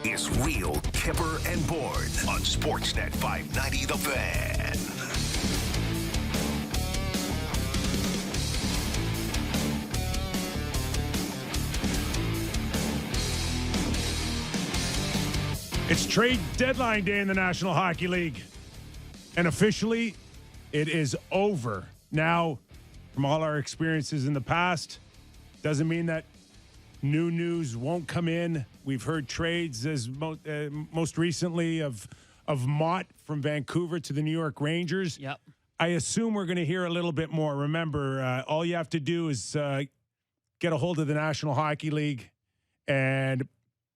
is Real Kyper and Bourne on Sportsnet 590 The Fan. It's trade deadline day in the National Hockey League. And officially, it is over. Now, from all our experiences in the past, doesn't mean that new news won't come in. We've heard trades as most recently of Mott from Vancouver to the New York Rangers. Yep. I assume we're going to hear a little bit more. Remember, all you have to do is get a hold of the National Hockey League and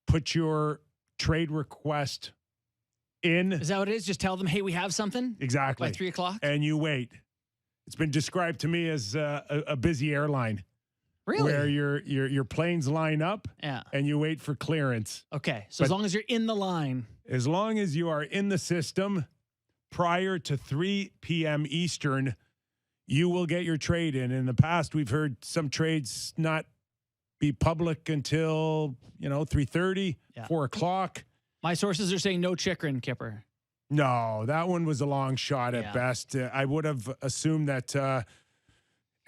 put your trade request in. Is that what it is? Just tell them, hey, we have something? Exactly. By 3 o'clock? And you wait. It's been described to me as a busy airline. Really? Where your planes line up and you wait for clearance. Okay. So as long as you're in the line. As long as you are in the system prior to 3 p.m. Eastern, you will get your trade in. In the past, we've heard some trades not be public until, 3:30, 4 o'clock. My sources are saying no Chikrin, Kyper. No, that one was a long shot at best. I would have assumed that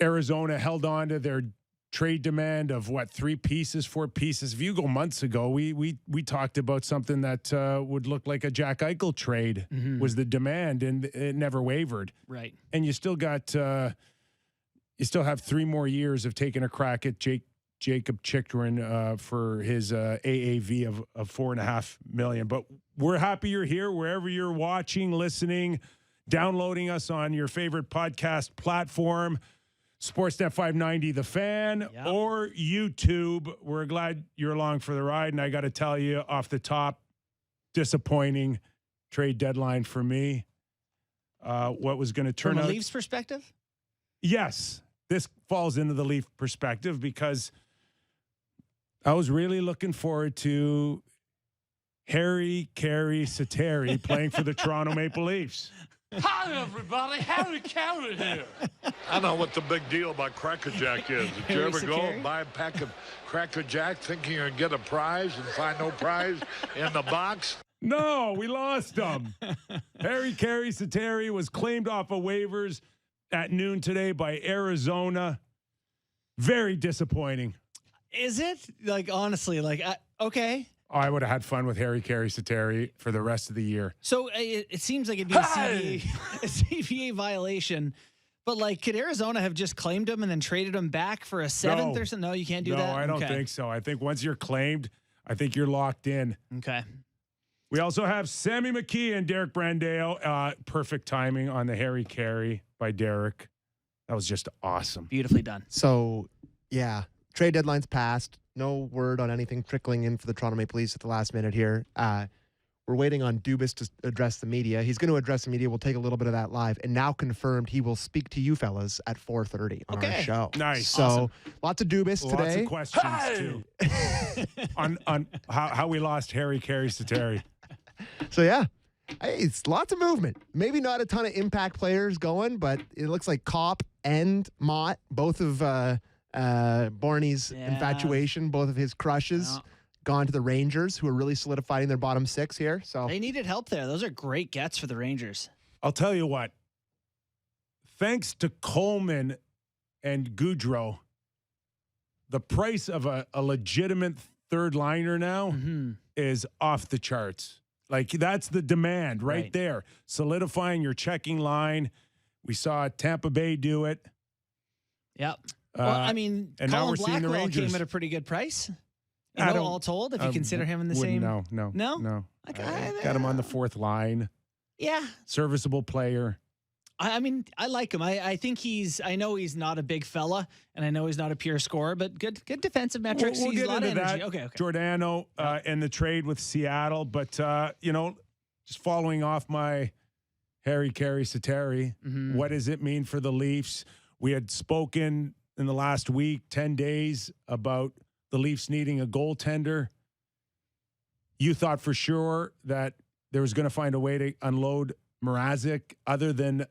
Arizona held on to their trade demand of 3 pieces, 4 pieces. If you go months ago, we talked about something that would look like a Jack Eichel trade was the demand, and it never wavered. Right. And you still got you still have 3 more years of taking a crack at Jacob Chikrin for his AAV of $4.5 million. But we're happy you're here wherever you're watching, listening, downloading us on your favorite podcast platform, Sportsnet 590 The Fan, or YouTube. We're glad you're along for the ride. And I got to tell you off the top, disappointing trade deadline for me. What was going to turn out. From a Leafs perspective? Yes. This falls into the Leaf perspective because I was really looking forward to Harry Carey Sateri playing for the Toronto Maple Leafs. Hi, everybody. Harry Carey here. I don't know what the big deal about Cracker Jack is. Did you ever go and buy a pack of Cracker Jack thinking you're going to get a prize and find no prize in the box? No, we lost him. Harry Carey Sateri was claimed off of waivers at noon today by Arizona. Very disappointing. Is it? Honestly, okay. I would have had fun with Harry Carey Sateri for the rest of the year. So it seems like it'd be a CBA violation. But, could Arizona have just claimed him and then traded him back for a 7th or something? No, you can't do that? No, I don't think so. I think once you're claimed, I think you're locked in. Okay. We also have Sammy McKee and Derek Brandeo. Perfect timing on the Harry Carey by Derek. That was just awesome. Beautifully done. So, yeah, trade deadline's passed. No word on anything trickling in for the Toronto Maple Leafs at the last minute here. We're waiting on Dubas to address the media. He's going to address the media. We'll take a little bit of that live. And now confirmed he will speak to you fellas at 4:30 on our show. Nice. So awesome. Lots of Dubas today. Lots of questions, too. on how we lost Harry Carey Sateri. So, yeah. Hey, it's lots of movement. Maybe not a ton of impact players going, but it looks like Kopp and Mott, both of Bourne's infatuation, both of his crushes, gone to the Rangers, who are really solidifying their bottom 6 here. So they needed help there. Those are great gets for the Rangers. I'll tell you what. Thanks to Coleman and Goudreau, the price of a legitimate third liner now is off the charts. That's the demand right there. Solidifying your checking line. We saw Tampa Bay do it. Yep. And now Colin we're seeing the Blackwell Rangers came at a pretty good price. All told, if you consider him in the same. No. Got him on the 4th line. Yeah. Serviceable player. I like him. I think I know he's not a big fella, and I know he's not a pure scorer, but good defensive metrics. We'll he's get a lot into of energy. that. Okay. Giordano and the trade with Seattle. But, just following off my Harry Carey Sateri, what does it mean for the Leafs? We had spoken in the last week, 10 days, about the Leafs needing a goaltender. You thought for sure that there was going to find a way to unload Mrazek other than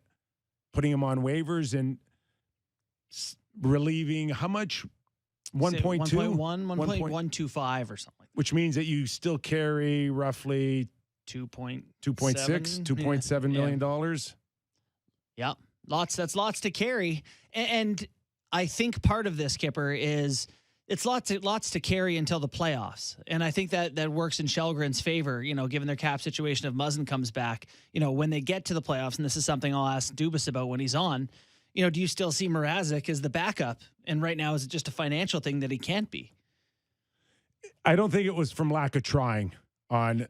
putting him on waivers and relieving how much 1.2, 1.1, 1.125 or something like that. which means that you still carry roughly 2.6, 2.7 million dollars. Yeah, that's lots to carry. And I think part of this, Kipper, is it's lots to carry until the playoffs. And I think that works in Källgren's favor, given their cap situation if Muzzin comes back, when they get to the playoffs, and this is something I'll ask Dubas about when he's on, do you still see Mrazek as the backup? And right now, is it just a financial thing that he can't be? I don't think it was from lack of trying on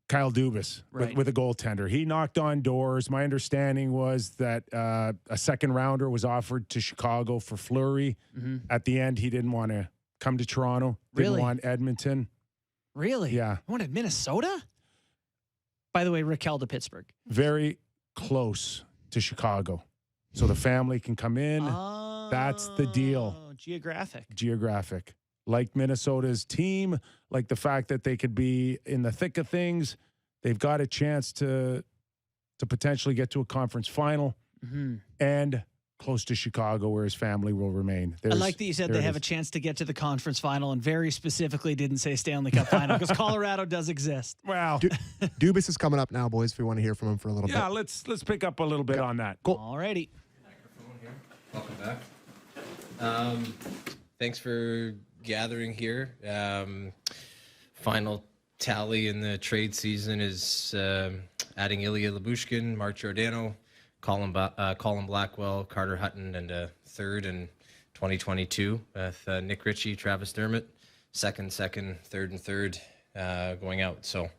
Kyle Dubas with a goaltender. He knocked on doors. My understanding was that a second rounder was offered to Chicago for Fleury. Mm-hmm. At the end, he didn't want to come to Toronto. Didn't want Edmonton. Really? Yeah. He wanted Minnesota? By the way, Raquel to Pittsburgh. Very close to Chicago. So the family can come in. That's the deal. Geographic. Like Minnesota's team, like the fact that they could be in the thick of things. They've got a chance to potentially get to a conference final and close to Chicago where his family will remain. I like that you said they have a chance to get to the conference final and very specifically didn't say Stanley Cup final because Colorado does exist. Wow. Dubas is coming up now, boys, if we want to hear from him for a little bit. Yeah, let's pick up a little bit on that. Cool. All righty. Welcome back. Thanks for gathering here. Final tally in the trade season is adding Ilya Lyubushkin, Mark Giordano, Colin Blackwell, Carter Hutton, and a third in 2022 with Nick Ritchie, Travis Dermott, second, third, and third going out. So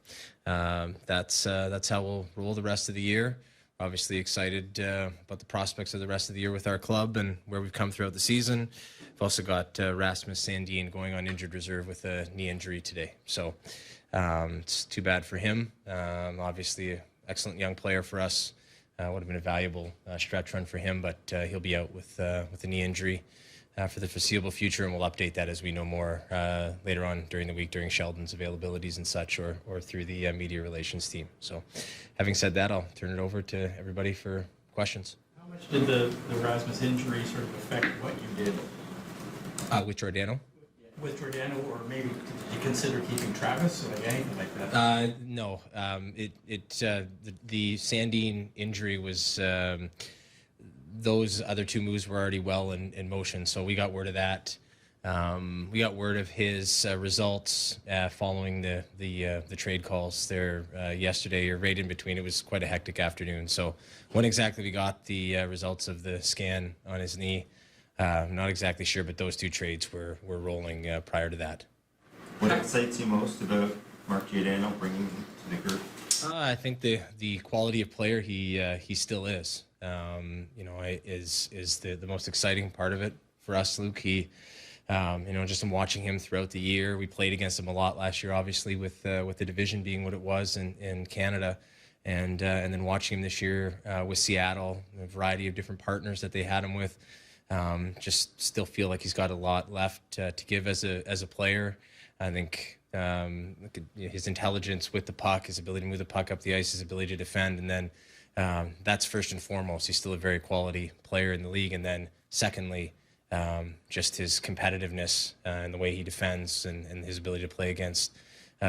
that's how we'll roll the rest of the year. Obviously excited about the prospects of the rest of the year with our club and where we've come throughout the season. We've also got Rasmus Sandeen going on injured reserve with a knee injury today. So it's too bad for him. Obviously, an excellent young player for us. Would have been a valuable stretch run for him, but he'll be out with a knee injury for the foreseeable future, and we'll update that as we know more later on during the week, during Sheldon's availabilities and such, or through the media relations team. So having said that, I'll turn it over to everybody for questions. How much did the Rasmus injury sort of affect what you did? With Giordano? With Giordano, or maybe did you consider keeping Travis, or like anything like that? No. The Sandeen injury was... those other two moves were already well in motion, so we got word of that. We got word of his results following the trade calls there yesterday, or right in between. It was quite a hectic afternoon. So when exactly we got the results of the scan on his knee, not exactly sure, but those two trades were rolling prior to that. What excites you most about Mark Giordano bringing him to the group? I think the quality of player he still is. Is the most exciting part of it for us, Luke. He, just in watching him throughout the year, we played against him a lot last year, obviously with the division being what it was in Canada, and then watching him this year with Seattle, a variety of different partners that they had him with. Just still feel like he's got a lot left to give as a player. I think his intelligence with the puck, his ability to move the puck up the ice, his ability to defend, and then that's first and foremost. He's still a very quality player in the league, and then secondly, just his competitiveness and the way he defends and his ability to play against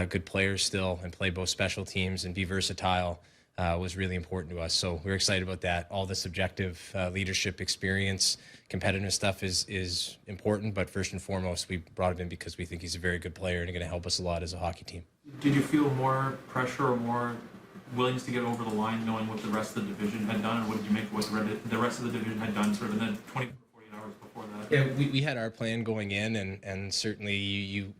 good players still and play both special teams and be versatile was really important to us. So we're excited about that. All the subjective leadership experience, competitive stuff is important, but first and foremost, we brought him in because we think he's a very good player and going to help us a lot as a hockey team. Did you feel more pressure or more willingness to get over the line knowing what the rest of the division had done, or what did you make what the rest of the division had done sort of in the 24 to 48 hours before that? Yeah, we had our plan going in, and certainly you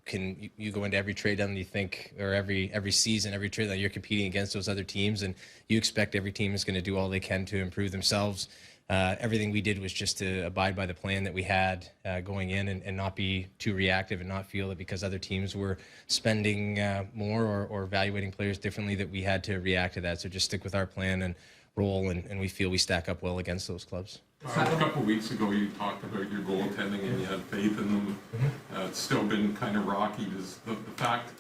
go into every trade down and you think, or every season, every trade that you're competing against those other teams, and you expect every team is going to do all they can to improve themselves. Everything we did was just to abide by the plan that we had going in, and not be too reactive, and not feel that because other teams were spending more or evaluating players differently that we had to react to that. So just stick with our plan and roll, and we feel we stack up well against those clubs. A couple of weeks ago, you talked about your goaltending and you had faith in them. It's still been kind of rocky. Does the fact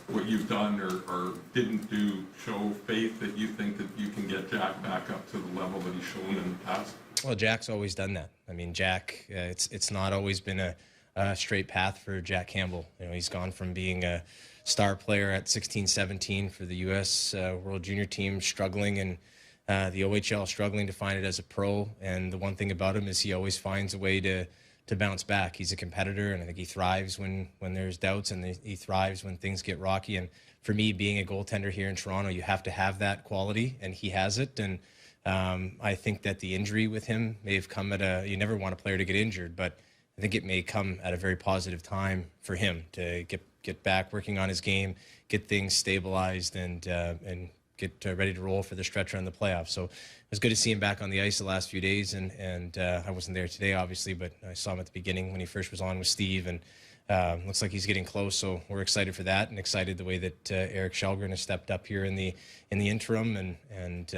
what you've done or didn't do show faith that you think that you can get Jack back up to the level that he's shown in the past? Well, Jack's always done that. I mean, Jack, it's not always been a straight path for Jack Campbell. He's gone from being a star player at 16, 17 for the U.S. World Junior team, struggling, and the OHL struggling to find it as a pro. And the one thing about him is he always finds a way to bounce back. He's a competitor, and I think he thrives when there's doubts, and he thrives when things get rocky. And for me, being a goaltender here in Toronto, you have to have that quality, and he has it. And I think that the injury with him may have come at you never want a player to get injured, but I think it may come at a very positive time for him to get back working on his game, get things stabilized, and get ready to roll for the stretch run in the playoffs. So it was good to see him back on the ice the last few days, and I wasn't there today, obviously, but I saw him at the beginning when he first was on with Steve, and looks like he's getting close. So we're excited for that, and excited the way that Eric Källgren has stepped up here in the interim, and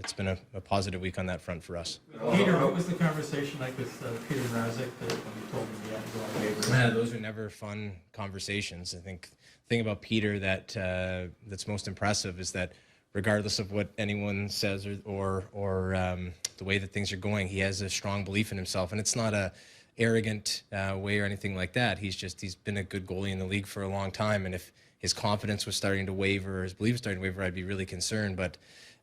it's been a positive week on that front for us. Peter, what was the conversation like with Peter Mrazek when you told him he had to go on waiver? Those are never fun conversations. I think the thing about Peter that's most impressive is that regardless of what anyone says or the way that things are going, he has a strong belief in himself, and it's not a arrogant way or anything like that. He's been a good goalie in the league for a long time, and if his confidence was starting to waver, or his belief was starting to waver, I'd be really concerned. But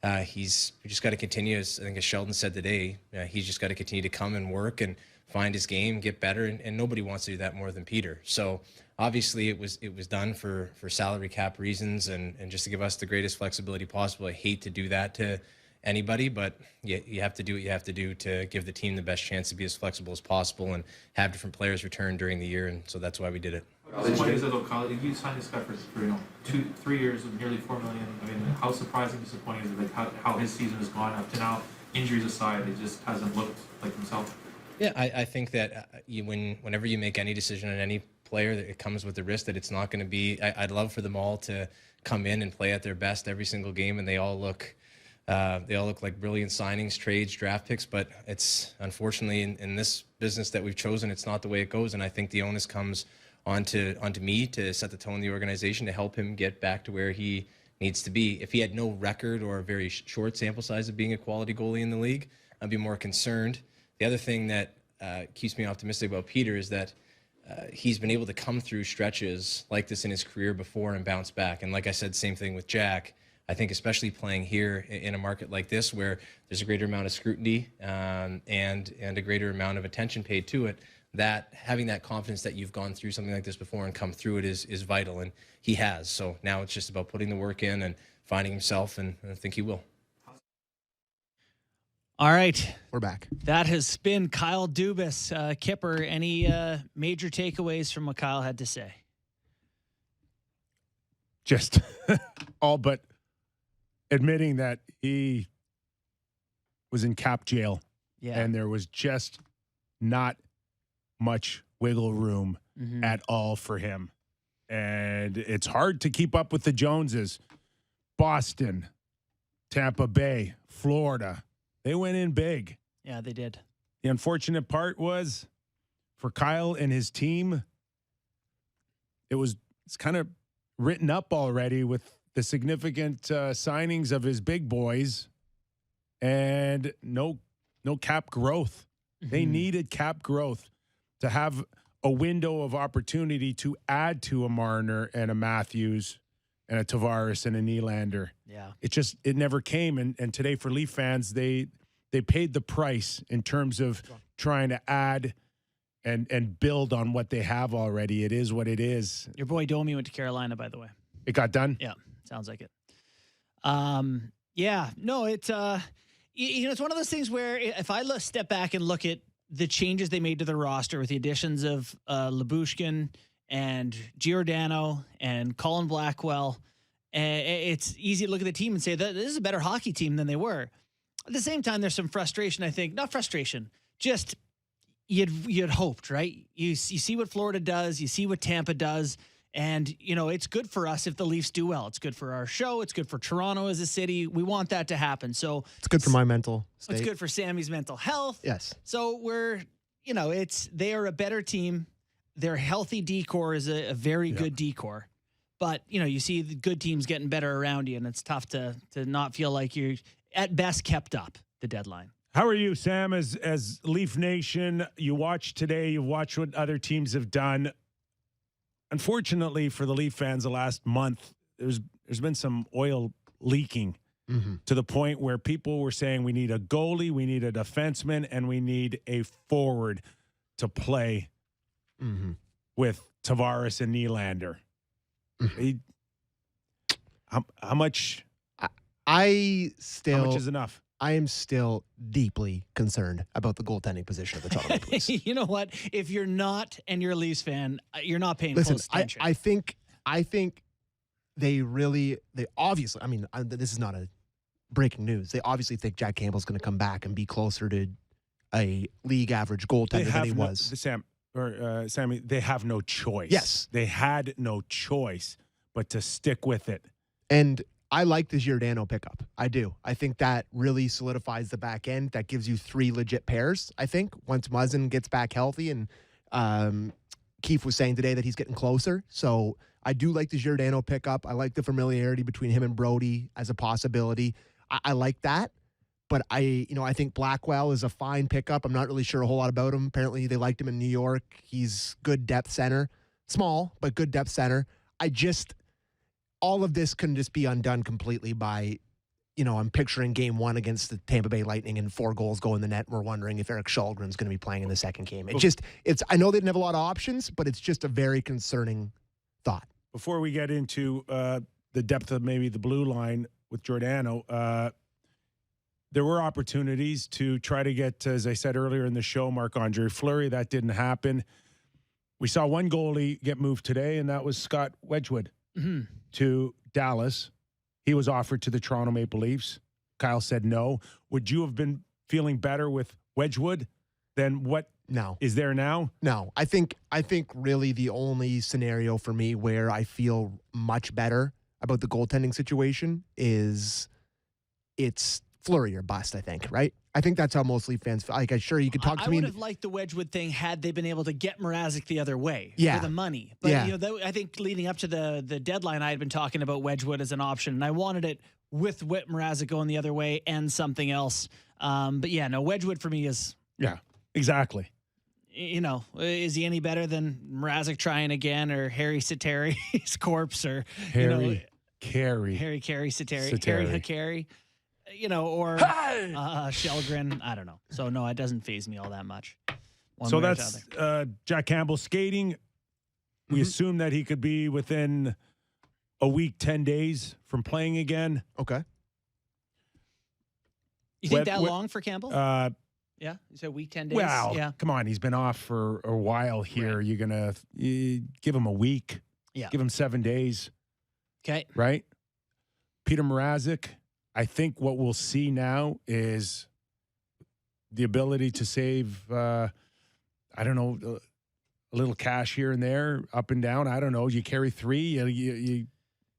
we just got to continue, as Sheldon said today, he's just got to continue to come and work and find his game, get better, and nobody wants to do that more than Peter. So obviously it was done for salary cap reasons and just to give us the greatest flexibility possible. I hate to do that to anybody, but you have to do what you have to do to give the team the best chance to be as flexible as possible and have different players return during the year, and so that's why we did it. How disappointing is it though, Kyle? You signed this guy for 3 years with nearly $4 million. I mean, how surprising, disappointing is it? Like how his season has gone up to now? Injuries aside, it just hasn't looked like himself. Yeah, I think that whenever you make any decision on any player, it comes with the risk that it's not going to be. I'd love for them all to come in and play at their best every single game, and they all look like brilliant signings, trades, draft picks. But it's unfortunately in this business that we've chosen, it's not the way it goes. And I think the onus comes onto me to set the tone in the organization to help him get back to where he needs to be. If he had no record or a very short sample size of being a quality goalie in the league, I'd be more concerned. The other thing that keeps me optimistic about Peter is that he's been able to come through stretches like this in his career before and bounce back. And like I said, same thing with Jack. I think especially playing here in a market like this where there's a greater amount of scrutiny and a greater amount of attention paid to it, that having that confidence that you've gone through something like this before and come through it is vital, and he has. So now it's just about putting the work in and finding himself, and I think he will. All right. We're back. That has been Kyle Dubas. Kyper, any major takeaways from what Kyle had to say? Just all but admitting that he was in cap jail. Yeah. And there was just not much wiggle room at all for him. And it's hard to keep up with the Joneses. Boston, Tampa Bay, Florida. They went in big. Yeah, they did. The unfortunate part was for Kyle and his team, it's kind of written up already with the significant signings of his big boys and no cap growth. They needed cap growth to have a window of opportunity to add to a Marner and a Matthews and a Tavares and a Nylander. Yeah. It never came. And today for Leaf fans, they paid the price in terms of trying to add and build on what they have already. It is what it is. Your boy Domi went to Carolina, by the way. It got done? Yeah, sounds like it. Yeah, no, it's it's one of those things where if I step back and look at the changes they made to the roster with the additions of Lyubushkin and Giordano and Colin Blackwell, it's easy to look at the team and say that this is a better hockey team than they were. At the same time, there's some frustration, I think. Not frustration, just you'd hoped, right? You see what Florida does, you see what Tampa does, and, it's good for us if the Leafs do well. It's good for our show. It's good for Toronto as a city. We want that to happen. So it's good for my mental state. It's good for Sammy's mental health. Yes. So they are a better team. Their healthy decor is a very good decor. But, you see the good teams getting better around you, and it's tough to not feel like you're, at best, kept up the deadline. How are you, Sam, as Leaf Nation? You watch today, you watch what other teams have done. Unfortunately for the Leaf fans, the last month, there's been some oil leaking to the point where people were saying we need a goalie, we need a defenseman, and we need a forward to play with Tavares and Nylander. How much? How much is enough? I am still deeply concerned about the goaltending position of the Toronto Maple Leafs. You know what? If you're not and you're a Leafs fan, you're not paying close attention. I think they obviously, I mean, this is not a breaking news. They obviously think Jack Campbell's going to come back and be closer to a league average goaltender than he was. Sammy, they have no choice. Yes. They had no choice but to stick with it. And I like the Giordano pickup. I do. I think that really solidifies the back end. That gives you 3 legit pairs, I think, once Muzzin gets back healthy. And Keefe was saying today that he's getting closer. So I do like the Giordano pickup. I like the familiarity between him and Brody as a possibility. I like that. But I think Blackwell is a fine pickup. I'm not really sure a whole lot about him. Apparently they liked him in New York. He's good depth center. Small, but good depth center. All of this can just be undone completely by, I'm picturing game 1 against the Tampa Bay Lightning and 4 goals go in the net. And we're wondering if Erik Källgren's going to be playing in the second game. I know they didn't have a lot of options, but it's just a very concerning thought. Before we get into the depth of maybe the blue line with Giordano, there were opportunities to try to get, as I said earlier in the show, Marc-Andre Fleury. That didn't happen. We saw one goalie get moved today, and that was Scott Wedgwood to Dallas. He was offered to the Toronto Maple Leafs. Kyle said no. Would you have been feeling better with Wedgwood than what is there now? No. I think really the only scenario for me where I feel much better about the goaltending situation is it's Fleury or bust, I think, right? I think that's how most Leaf fans feel. Like, I'm sure you could talk to me. I would have liked the Wedgwood thing had they been able to get Mrazek the other way for the money. But, I think leading up to the deadline, I had been talking about Wedgwood as an option, and I wanted it with Mrazek going the other way and something else. Wedgwood for me is... Yeah, exactly. Is he any better than Mrazek trying again or Harry Satteri's corpse or... Harry Carey Sateri. Harry Hakari. Or Källgren. I don't know. So, no, it doesn't faze me all that much. So that's Jack Campbell skating. We assume that he could be within a week, 10 days from playing again. Okay. You think that long for Campbell? Yeah. You said week, 10 days? Well, yeah. Come on. He's been off for a while here. Right. You're going to give him a week. Yeah. Give him 7 days. Okay. Right? Peter Mrazek. I think what we'll see now is the ability to save, a little cash here and there, up and down. I don't know. You carry 3, you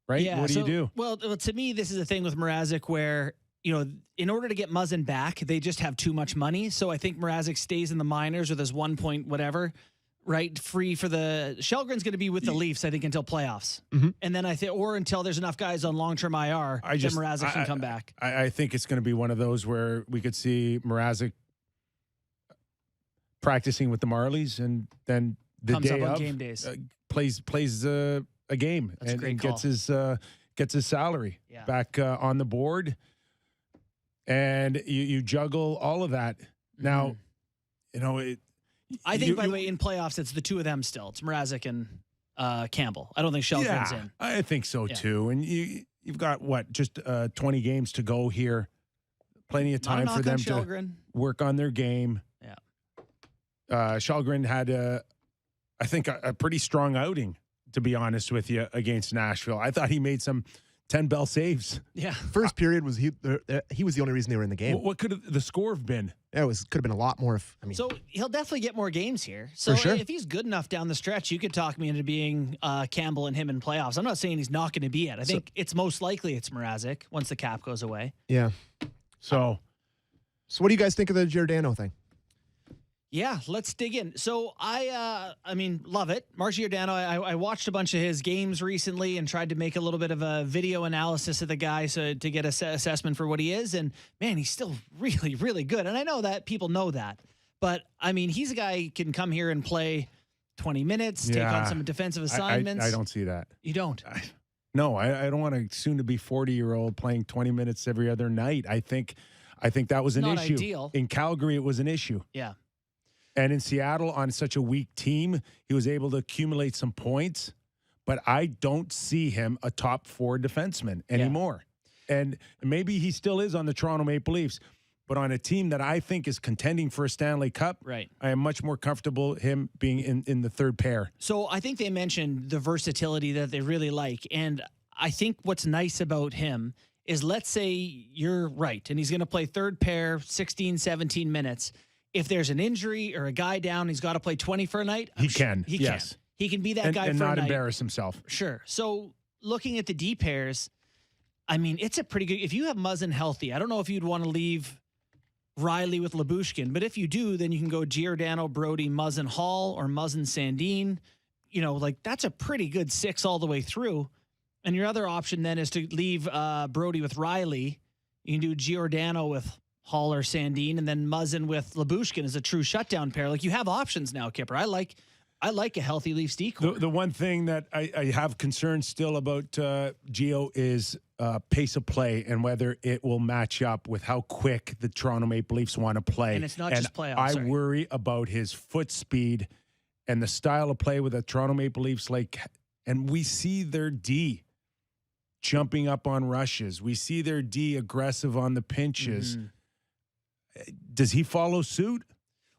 right? Yeah, what do you do? Well, to me, this is the thing with Mrazek where, in order to get Muzzin back, they just have too much money. So I think Mrazek stays in the minors with his 1 point whatever. Right, free for the Källgren's going to be with the Leafs, I think, until playoffs, and then I think, or until there's enough guys on long-term IR, then Mrazek can come back. I think it's going to be one of those where we could see Mrazek practicing with the Marlies, and then the comes day up on of game days, plays a game and gets his salary back on the board, and you juggle all of that now. I think, by the way, in playoffs, it's the two of them still. It's Mrazek and Campbell. I don't think Källgren's in. I think so, too. And you've got, just 20 games to go here. Plenty of time for them to work on their game. Yeah. Källgren had, I think, a pretty strong outing, to be honest with you, against Nashville. I thought he made some 10-bell saves. Yeah. First period was he was the only reason they were in the game. What could the score have been? Yeah, could have been a lot more. So he'll definitely get more games here. So for sure. If he's good enough down the stretch, you could talk me into being Campbell and him in playoffs. I'm not saying he's not going to be it. I think it's most likely it's Mrazek once the cap goes away. Yeah. So what do you guys think of the Giordano thing? Yeah, let's dig in. So I mean, love it. Mark Giordano, I watched a bunch of his games recently and tried to make a little bit of a video analysis of the guy to get a assessment for what he is. And man, he's still really, really good. And I know that people know that. But I mean, he's a guy who can come here and play 20 minutes, take on some defensive assignments. I don't see that. You don't? No, I don't want a soon-to-be 40-year-old playing 20 minutes every other night. I think that was an Not issue. ideal. In Calgary, it was an issue. Yeah. And in Seattle, on such a weak team, he was able to accumulate some points. But I don't see him a top 4 defenseman anymore. Yeah. And maybe he still is on the Toronto Maple Leafs. But on a team that I think is contending for a Stanley Cup, right, I am much more comfortable him being in the third pair. So I think they mentioned the versatility that they really like. And I think what's nice about him is, let's say you're right, and he's going to play third pair, 16, 17 minutes. If there's an injury or a guy down, he's got to play 20 for a night. He can. Yes. He can be that guy and for a not night. embarrass himself. Sure. So looking at the D pairs, I mean, it's a pretty good. If you have Muzzin healthy, I don't know if you'd want to leave Riley with Lyubushkin, but if you do, then you can go Giordano, Brody, Muzzin, Hall, or Muzzin, Sandeen. You know, like that's a pretty good 6 all the way through. And your other option then is to leave Brody with Riley. You can do Giordano with Hall or Sandeen, and then Muzzin with Lyubushkin as a true shutdown pair. Like, you have options now, Kyper. I like a healthy Leafs decor. The one thing that I have concerns still about Gio is pace of play and whether it will match up with how quick the Toronto Maple Leafs want to play. And it's not just playoffs. I worry about his foot speed and the style of play with the Toronto Maple Leafs. And we see their D jumping up on rushes. We see their D aggressive on the pinches. Mm-hmm. Does he follow suit?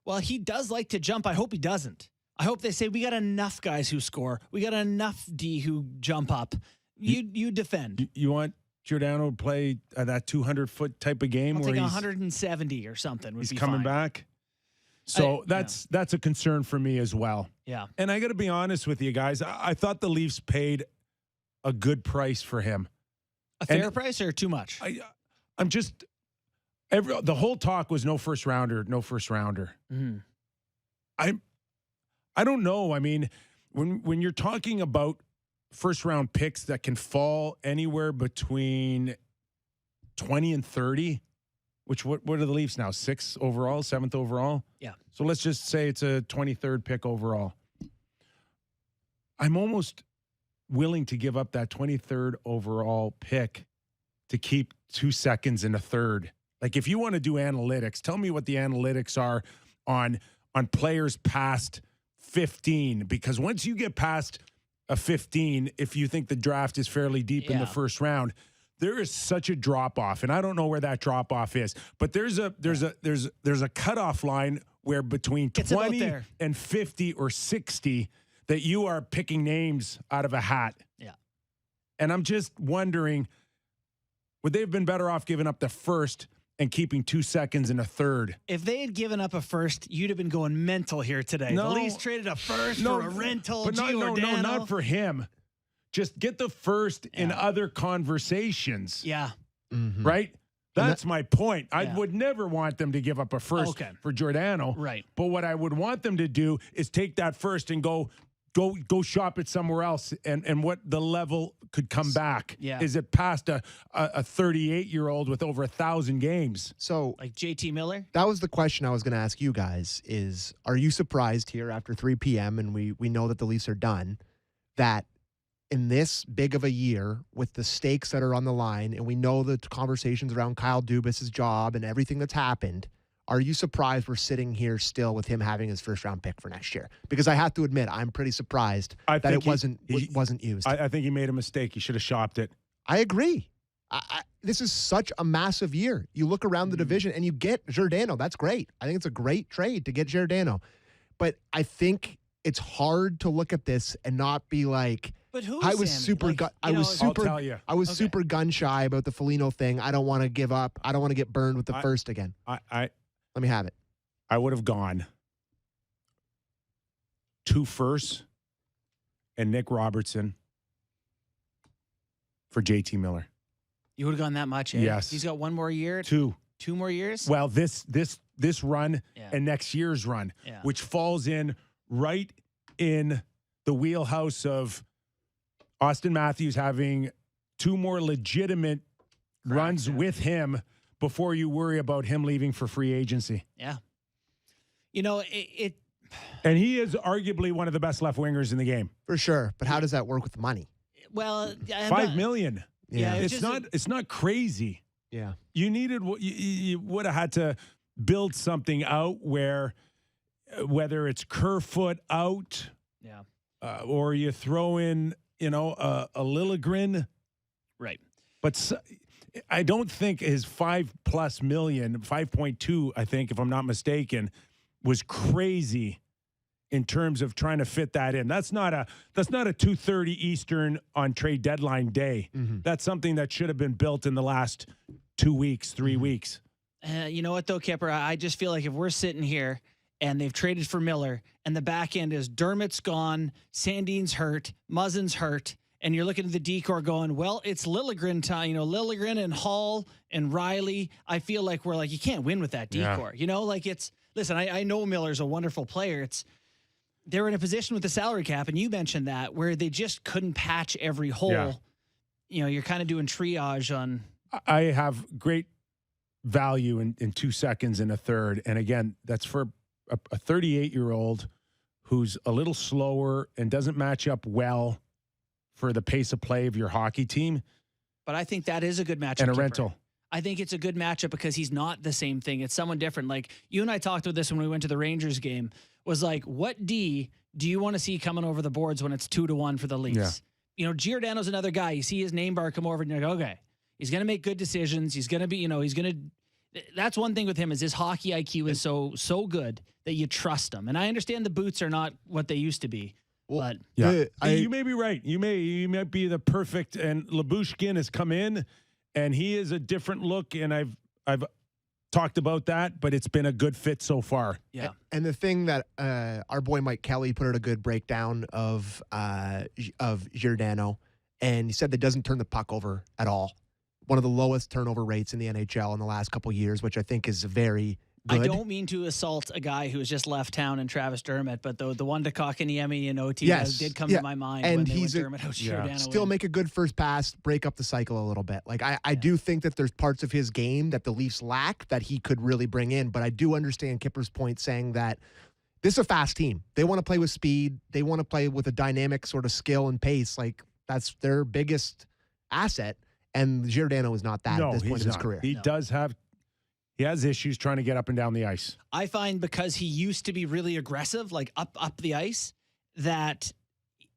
Well, he does like to jump. I hope he doesn't. I hope they say, we got enough guys who score. We got enough D who jump up. You defend. You want Giordano to play that 200-foot type of game? I'll where take he's 170 or something. He's coming back. So that's a concern for me as well. Yeah. And I got to be honest with you guys. I thought the Leafs paid a good price for him. A fair price or too much? I'm just the whole talk was no first rounder. Mm-hmm. I don't know. I mean, when you're talking about first round picks that can fall anywhere between 20 and 30, which what are the Leafs now? 6th overall, 7th overall? Yeah. So let's just say it's a 23rd pick overall. I'm almost willing to give up that 23rd overall pick to keep 2 seconds in a third. Like, if you want to do analytics, tell me what the analytics are on players past 15, because once you get past a 15, if you think the draft is fairly deep in the first round, there is such a drop off, and I don't know where that drop off is, but there's a cutoff line where between 20 and 50 or 60 that you are picking names out of a hat. Yeah. And I'm just wondering, would they have been better off giving up the first and keeping 2 seconds in a third? If they had given up a first, you'd have been going mental here today. No, the Leafs traded a first for a rental. But no, not for him. Just get the first in other conversations. Yeah. Mm-hmm. Right? That's my point. I would never want them to give up a first for Giordano. Right. But what I would want them to do is take that first and go shop it somewhere else, and what the level could come back. Yeah. Is it past a 38-year-old with over 1,000 games? So, like JT Miller? That was the question I was going to ask you guys is, are you surprised here after 3 p.m. and we know that the Leafs are done, that in this big of a year with the stakes that are on the line, and we know the conversations around Kyle Dubas' job and everything that's happened, are you surprised we're sitting here still with him having his first round pick for next year? Because I have to admit, I'm pretty surprised that it wasn't used. I think he made a mistake. He should have shopped it. I agree. This is such a massive year. You look around the division and you get Giordano. That's great. I think it's a great trade to get Giordano. But I think it's hard to look at this and not be like, but who I was super I'll super gun shy about the Foligno thing. I don't want to give up. I don't want to get burned with the first again. Let me have it. I would have gone 2 firsts and Nick Robertson for JT Miller. You would have gone that much, eh? Yes. He's got 1 more year. 2. 2 more years. Well, this run Yeah. and next year's run, Yeah. which falls in right in the wheelhouse of Austin Matthews having 2 more legitimate runs with him before you worry about him leaving for free agency. Yeah. You know, it And he is arguably one of the best left wingers in the game. For sure. But how does that work with the money? well, $5 million. Yeah, It's not crazy. Yeah. You needed what you would have had to build something out where whether it's Kerfoot out, Yeah. Or you throw in, a Liljegren. Right. But I don't think his $5+ million, 5.2, I think, if I'm not mistaken, was crazy in terms of trying to fit that in. That's not a 2:30 Eastern on trade deadline day. Mm-hmm. That's something that should have been built in the last 2 weeks, 3 weeks. You know what, though, Kyper? I just feel like if we're sitting here and they've traded for Miller and the back end is Dermott's gone, Sandeen's hurt, Muzzin's hurt, and you're looking at the decor going, well, it's Liljegren time. Liljegren and Hall and Riley. I feel like we're like, you can't win with that decor. Listen, I know Miller's a wonderful player. They're in a position with the salary cap, and you mentioned that, where they just couldn't patch every hole. Yeah. You're kind of doing triage on. I have great value in 2 seconds and a third. And again, that's for a 38-year-old who's a little slower and doesn't match up well for the pace of play of your hockey team. But I think that is a good matchup. And a Kyper. rental. I think it's a good matchup because he's not the same thing. It's someone different. Like you and I talked about this when we went to the Rangers game, was like, what D do you want to see coming over the boards when it's 2-1 for the Leafs? Yeah. Giordano's another guy. You see his name bar come over and you're like, okay, he's going to make good decisions. He's going to be, that's one thing with him is his hockey IQ is so good that you trust him. And I understand the boots are not what they used to be. But yeah, you may be right. You might be the perfect. And Lyubushkin has come in, and he is a different look. And I've talked about that, but it's been a good fit so far. Yeah. And the thing that our boy Mike Kelly put out a good breakdown of Giordano, and he said that doesn't turn the puck over at all. One of the lowest turnover rates in the NHL in the last couple of years, which I think is very good. I don't mean to assault a guy who's just left town and Travis Dermott, but the one to Kotkaniemi and OT did come to my mind and when they he's went Dermott out Giordano still in. make a good first pass, break up the cycle a little bit. Like I do think that there's parts of his game that the Leafs lack that he could really bring in, but I do understand Kipper's point saying that this is a fast team. They want to play with speed. They want to play with a dynamic sort of skill and pace. Like that's their biggest asset. And Giordano is not that at this point in his career. He has issues trying to get up and down the ice. I find because he used to be really aggressive, like up the ice, that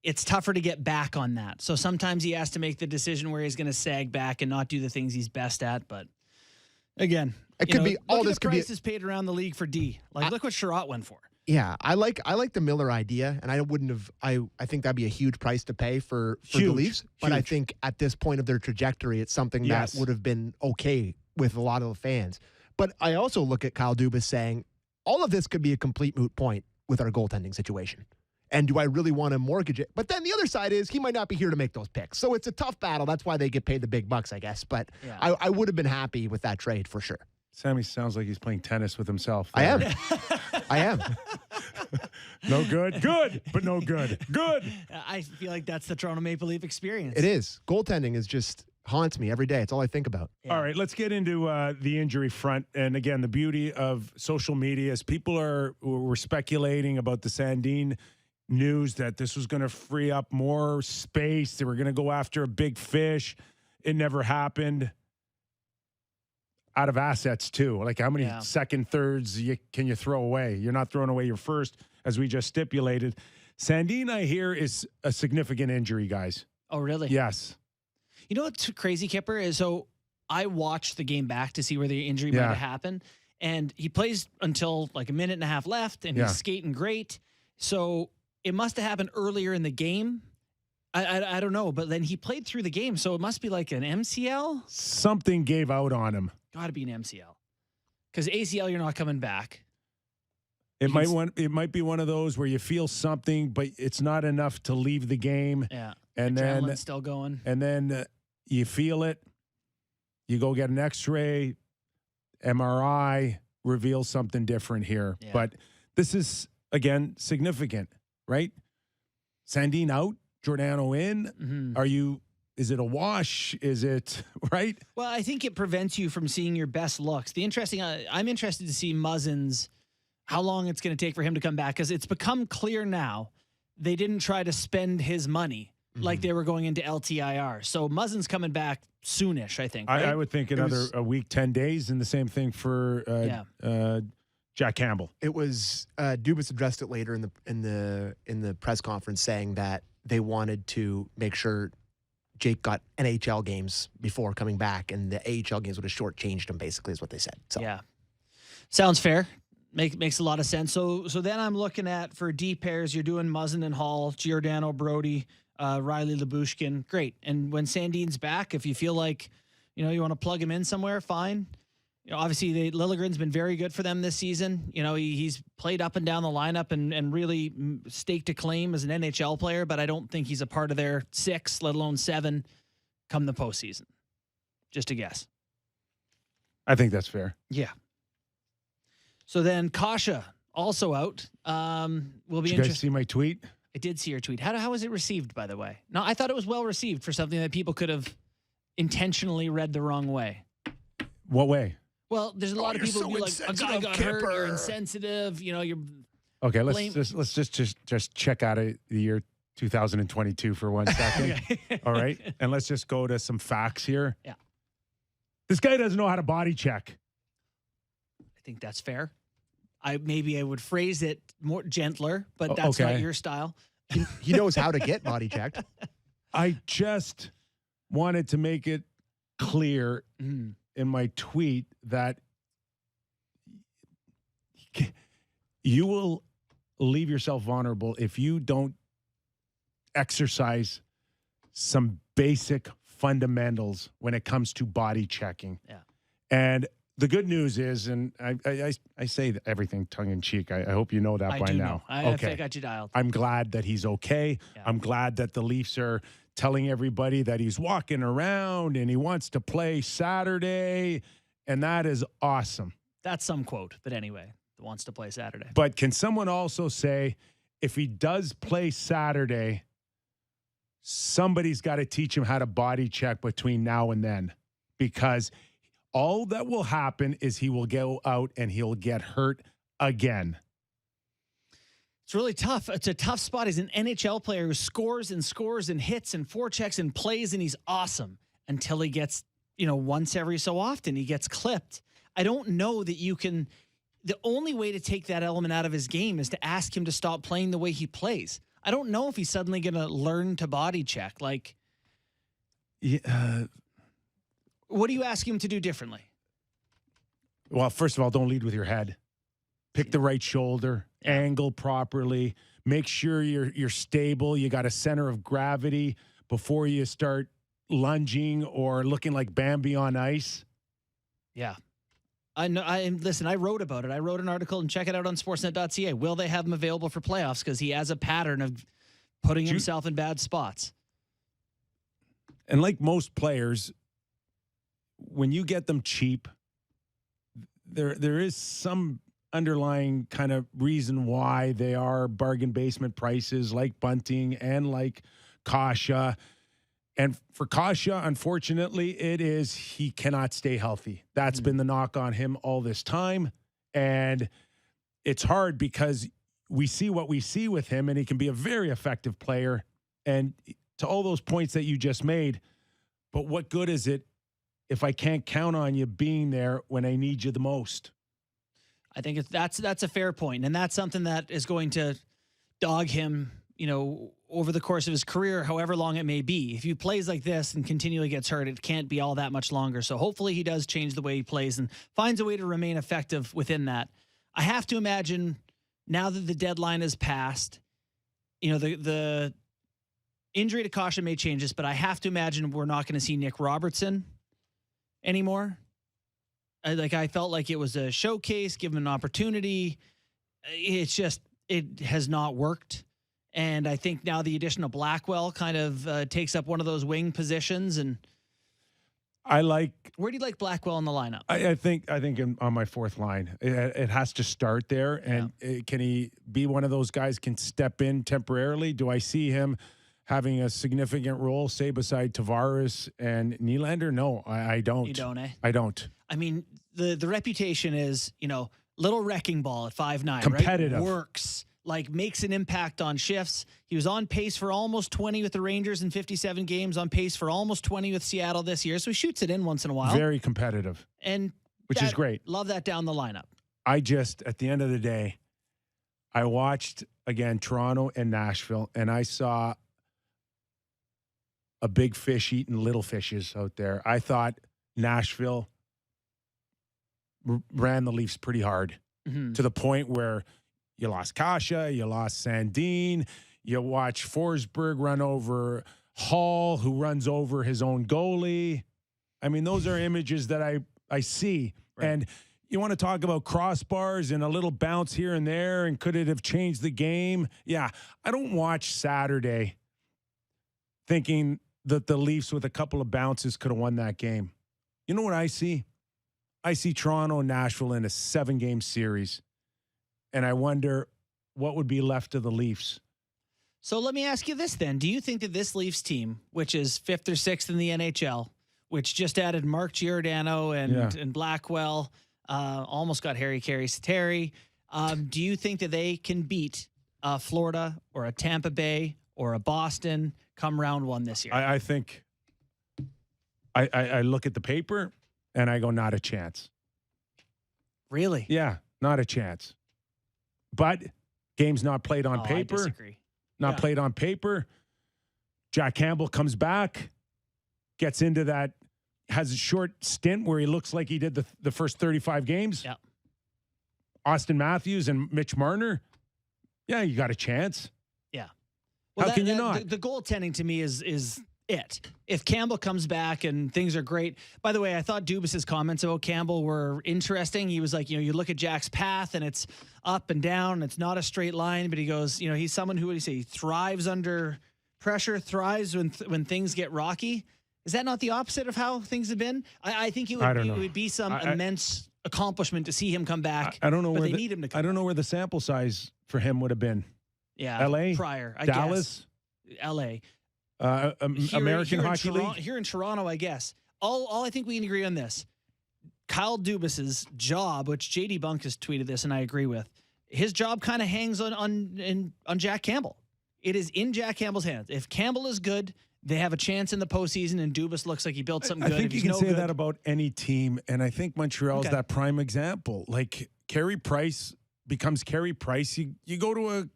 it's tougher to get back on that. So sometimes he has to make the decision where he's going to sag back and not do the things he's best at. But again, it could be all this could be prices paid around the league for D. Like look what Sherratt went for. Yeah, I like the Miller idea, and I wouldn't have. I think that'd be a huge price to pay for the Leafs. But I think at this point of their trajectory, it's something that would have been okay with a lot of the fans. But I also look at Kyle Dubas saying all of this could be a complete moot point with our goaltending situation. And do I really want to mortgage it? But then the other side is he might not be here to make those picks. So it's a tough battle. That's why they get paid the big bucks, I guess. But I would have been happy with that trade for sure. Sammy sounds like he's playing tennis with himself. I am. I am. No good. Good, but no good. Good. I feel like that's the Toronto Maple Leaf experience. It is. Goaltending is just haunts me every day. It's all I think about. Yeah. All right, let's get into the injury front. And again, the beauty of social media is people were speculating about the Sandeen news that this was going to free up more space. They were going to go after a big fish. It never happened. Out of assets too. Like how many second, thirds can you throw away? You're not throwing away your first, as we just stipulated. Sandeen, I hear, is a significant injury, guys. Oh, really? Yes. You know what's crazy, Kipper, is so I watched the game back to see where the injury might have happened. And he plays until like a minute and a half left, and he's skating great. So it must have happened earlier in the game. I don't know, but then he played through the game, so it must be like an MCL? Something gave out on him. Got to be an MCL. Because ACL, you're not coming back. It might be one of those where you feel something, but it's not enough to leave the game. Yeah. And Adrenaline's then still going. And then you feel it. You go get an X-ray. MRI reveals something different here. Yeah. But this is, again, significant, right? Sandeen out, Giordano in. Is it a wash? Is it, right? Well, I think it prevents you from seeing your best looks. I'm interested to see Muzzins, how long it's going to take for him to come back, because it's become clear now they didn't try to spend his money like they were going into LTIR. So Muzzin's coming back soonish, I think. Right? I would think a week, 10 days, and the same thing for Jack Campbell. It was Dubas addressed it later in the press conference, saying that they wanted to make sure Jake got NHL games before coming back, and the AHL games would have shortchanged him, basically, is what they said. So yeah. Sounds fair. Makes a lot of sense. So then I'm looking at, for D pairs, you're doing Muzzin and Hall, Giordano, Brody, Riley Lyubushkin. Great. And when Sandeen's back, if you feel like, you want to plug him in somewhere, fine. Obviously, Liljegren's been very good for them this season. He's played up and down the lineup and really staked a claim as an NHL player, but I don't think he's a part of their 6, let alone 7, come the postseason. Just a guess. I think that's fair. Yeah. So then Kasha also out. Will be Did you guys see my tweet? I did see your tweet. How was it received, by the way? No, I thought it was well received for something that people could have intentionally read the wrong way. What way? Well, there's a lot of people who be like, a guy got hurt, you're insensitive, you're okay. Let's just check out of the year 2022 for 1 second. Okay. All right, and let's just go to some facts here. Yeah, this guy doesn't know how to body check. I think that's fair. I would phrase it more gentler, but that's not your style. He knows how to get body checked. I just wanted to make it clear in my tweet that you will leave yourself vulnerable if you don't exercise some basic fundamentals when it comes to body checking. Yeah. And the good news is, and I say everything tongue in cheek. I hope you know that by now. I think I got you dialed. I'm glad that he's okay. Yeah. I'm glad that the Leafs are telling everybody that he's walking around and he wants to play Saturday, and that is awesome. That's some quote, but anyway, wants to play Saturday. But can someone also say, if he does play Saturday, somebody's got to teach him how to body check between now and then, because all that will happen is he will go out and he'll get hurt again. It's really tough. It's a tough spot. He's an NHL player who scores and hits and forechecks and plays, and he's awesome until he gets, once every so often he gets clipped. I don't know that you can. The only way to take that element out of his game is to ask him to stop playing the way he plays. I don't know if he's suddenly going to learn to body check. Like, what do you ask him to do differently? Well, first of all, don't lead with your head. Pick the right shoulder, angle properly, make sure you're stable. You got a center of gravity before you start lunging or looking like Bambi on ice. Yeah. I know. Listen, I wrote about it. I wrote an article, and check it out on sportsnet.ca. Will they have him available for playoffs? Because he has a pattern of putting himself in bad spots. And like most players, when you get them cheap, there is some underlying kind of reason why they are bargain basement prices, like Bunting and like Kasha. And for Kasha, unfortunately, he cannot stay healthy. That's been the knock on him all this time. And it's hard because we see what we see with him, and he can be a very effective player. And to all those points that you just made, but what good is it if I can't count on you being there when I need you the most? I think that's a fair point, and that's something that is going to dog him, over the course of his career, however long it may be. If he plays like this and continually gets hurt, it can't be all that much longer. So hopefully he does change the way he plays and finds a way to remain effective within that. I have to imagine, now that the deadline has passed, the injury to Kasha may change this, but I have to imagine we're not going to see Nick Robertson anymore. I felt like it was a showcase, give him an opportunity. It has not worked. And I think now the addition of Blackwell kind of takes up one of those wing positions. And Where do you like Blackwell in the lineup? I think on my fourth line, it has to start there. And can he be one of those guys can step in temporarily? Do I see him having a significant role, say, beside Tavares and Nylander? No, I don't. You don't, eh? I don't. I mean, the reputation is, little wrecking ball at 5'9", competitive, right? Works, makes an impact on shifts. He was on pace for almost 20 with the Rangers in 57 games, on pace for almost 20 with Seattle this year. So he shoots it in once in a while. Very competitive. Which is great. Love that down the lineup. At the end of the day, I watched, again, Toronto and Nashville, and I saw a big fish eating little fishes out there. I thought Nashville ran the Leafs pretty hard to the point where you lost Kasha, you lost Sandeen, you watch Forsberg run over Hall, who runs over his own goalie. I mean, those are images that I see. Right. And you want to talk about crossbars and a little bounce here and there, and could it have changed the game? Yeah, I don't watch Saturday thinking that the Leafs with a couple of bounces could have won that game. You know what I see? I see Toronto and Nashville in a 7-game series, and I wonder what would be left of the Leafs. So let me ask you this then. Do you think that this Leafs team, which is 5th or 6th in the NHL, which just added Mark Giordano and Blackwell, almost got Harry Carey-Sateri, do you think that they can beat Florida or a Tampa Bay or a Boston come round one this year? I think I look at the paper and I go, not a chance. Really? Yeah, not a chance. But game's not played on paper. I disagree. Not played on paper. Jack Campbell comes back, gets into that, has a short stint where he looks like he did the first 35 games. Yeah. Austin Matthews and Mitch Marner. Yeah, you got a chance. Yeah. Well, How can you not? The goaltending to me is it. If Campbell comes back and things are great. By the way, I thought Dubas' comments about Campbell were interesting. He was like, you look at Jack's path and it's up and down and it's not a straight line, but he goes, he's someone who, what do you say, he thrives under pressure, thrives when things get rocky. Is that not the opposite of how things have been? I think it would be some immense accomplishment to see him come back. I don't know but where they need him to come I don't know where the sample size for him would have been. Yeah. LA? Prior. Dallas? LA. American Hockey League? Here in Toronto, I guess. All I think we can agree on this. Kyle Dubas's job, which JD Bunk has tweeted this and I agree with, his job kind of hangs on Jack Campbell. It is in Jack Campbell's hands. If Campbell is good, they have a chance in the postseason, and Dubas looks like he built something good. I think you can say that about any team, and I think Montreal's that prime example. Like, Carey Price becomes Carey Price. You go to a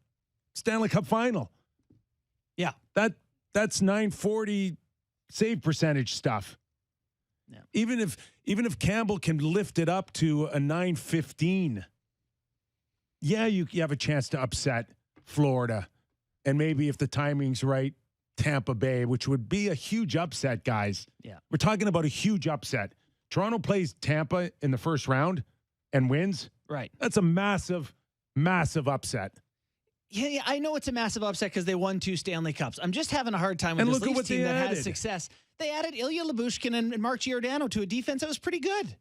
Stanley Cup final. Yeah. That's 940 save percentage stuff. Yeah. Even if Campbell can lift it up to a 915, you have a chance to upset Florida. And maybe if the timing's right, Tampa Bay, which would be a huge upset, guys. Yeah. We're talking about a huge upset. Toronto plays Tampa in the first round and wins. Right. That's a massive, massive upset. Yeah, I know it's a massive upset because they won 2 Stanley Cups. I'm just having a hard time with this Leafs team that has success. They added Ilya Lyubushkin and Mark Giordano to a defense that was pretty good.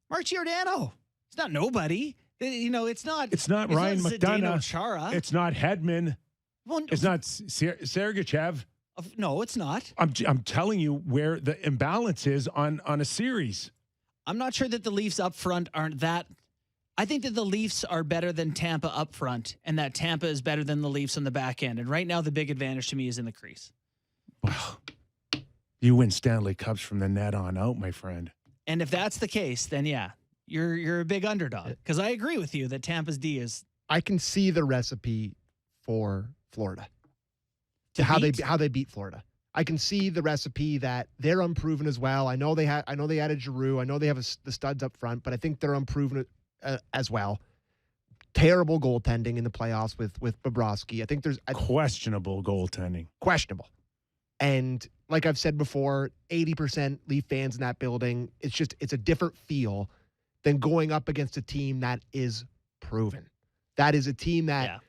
Mark Giordano. It's not nobody. It's not. It's not Ryan McDonough. Chara. It's not Hedman. Well, it's not Sergachev. No, it's not. I'm telling you where the imbalance is on a series. I'm not sure that the Leafs up front aren't that. I think that the Leafs are better than Tampa up front, and that Tampa is better than the Leafs on the back end. And right now, the big advantage to me is in the crease. Well, you win Stanley Cups from the net on out, my friend. And if that's the case, then you're a big underdog. Because I agree with you that Tampa's D is. I can see the recipe for Florida. How they beat Florida. I can see the recipe that they're unproven as well. I know they added Giroux. I know they have the studs up front, but I think they're unproven as well. Terrible goaltending in the playoffs with Bobrovsky. I think there's questionable goaltending. Questionable. And like I've said before, 80% Leaf fans in that building. It's a different feel than going up against a team that is proven. That is a team that,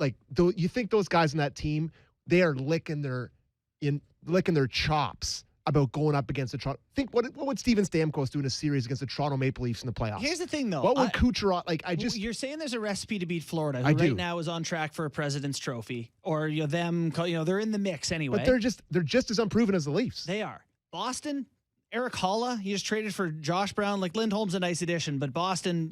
you think those guys in that team, they are licking their chops about going up against the Toronto. Think what would Steven Stamkos do in a series against the Toronto Maple Leafs in the playoffs? Here's the thing, though. What would Kucherov You're saying there's a recipe to beat Florida, who I do. right now is on track for a President's Trophy, or they're in the mix anyway. But they're just as unproven as the Leafs. They are. Boston, Eric Holla, he just traded for Josh Brown. Like Lindholm's a nice addition, but Boston,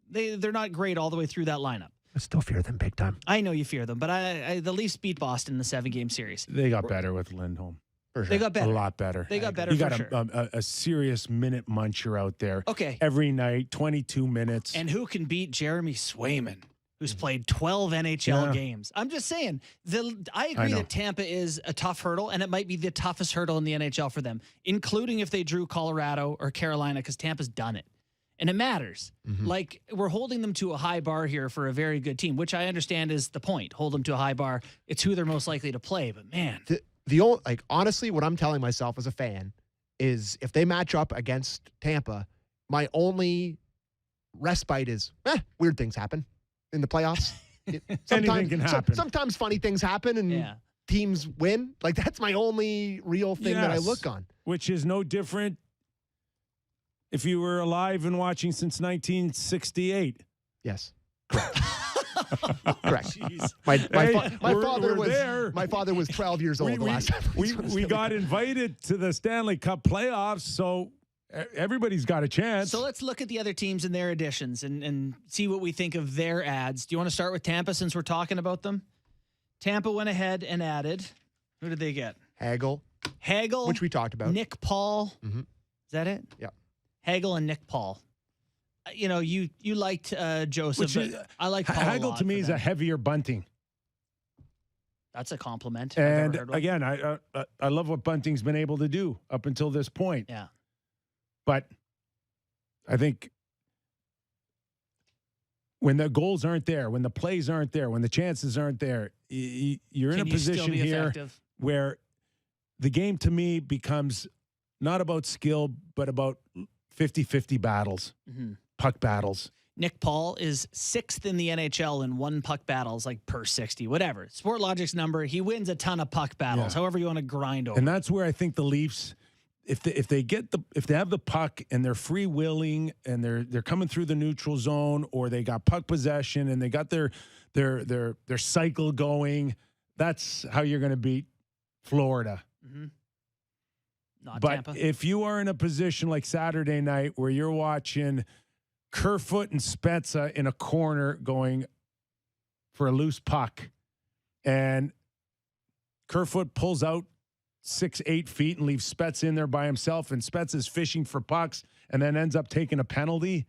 they're not great all the way through that lineup. I still fear them big time. I know you fear them, but the Leafs beat Boston in the 7-game series. They got better with Lindholm. For sure. They got better. A lot better. They got better. You for got sure. a serious minute muncher out there. Okay. Every night, 22 minutes. And who can beat Jeremy Swayman, who's played 12 NHL games? I'm just saying. I agree that Tampa is a tough hurdle, and it might be the toughest hurdle in the NHL for them, including if they drew Colorado or Carolina, because Tampa's done it. And it matters. Like, we're holding them to a high bar here for a very good team, which I understand is the point. Hold them to a high bar. It's who they're most likely to play. But, man. Honestly, what I'm telling myself as a fan is if they match up against Tampa, my only respite is weird things happen in the playoffs. Anything can happen. Sometimes funny things happen and teams win. Like, that's my only real thing that I look on. Which is no different if you were alive and watching since 1968. Yes. Correct. My father was 12 years old the last time. We got invited to the Stanley Cup playoffs, so everybody's got a chance. So let's look at the other teams and their additions and see what we think of their adds. Do you want to start with Tampa since we're talking about them? Tampa went ahead and added. Who did they get? Hagel, which we talked about. Nick Paul. Is that it? Yeah. Hagel and Nick Paul. You liked Joseph. But I like Paul. Hagel to me is a heavier bunting. That's a compliment. And again, I love what Bunting's been able to do up until this point. Yeah. But I think when the goals aren't there, when the plays aren't there, when the chances aren't there, you're in a position here where the game to me becomes not about skill, but about 50-50 battles, puck battles. Nick Paul is 6th in the NHL in one puck battles, like per 60, whatever. Sportlogic's number, he wins a ton of puck battles, however you want to grind over. And that's where I think the Leafs, if they have the puck and they're freewheeling and they're coming through the neutral zone, or they got puck possession and they got their cycle going, that's how you're going to beat Florida. Not but Tampa. If you are in a position like Saturday night where you're watching Kerfoot and Spezza in a corner going for a loose puck, and Kerfoot pulls out 6-8 feet and leaves Spezza in there by himself, and Spezza's fishing for pucks and then ends up taking a penalty,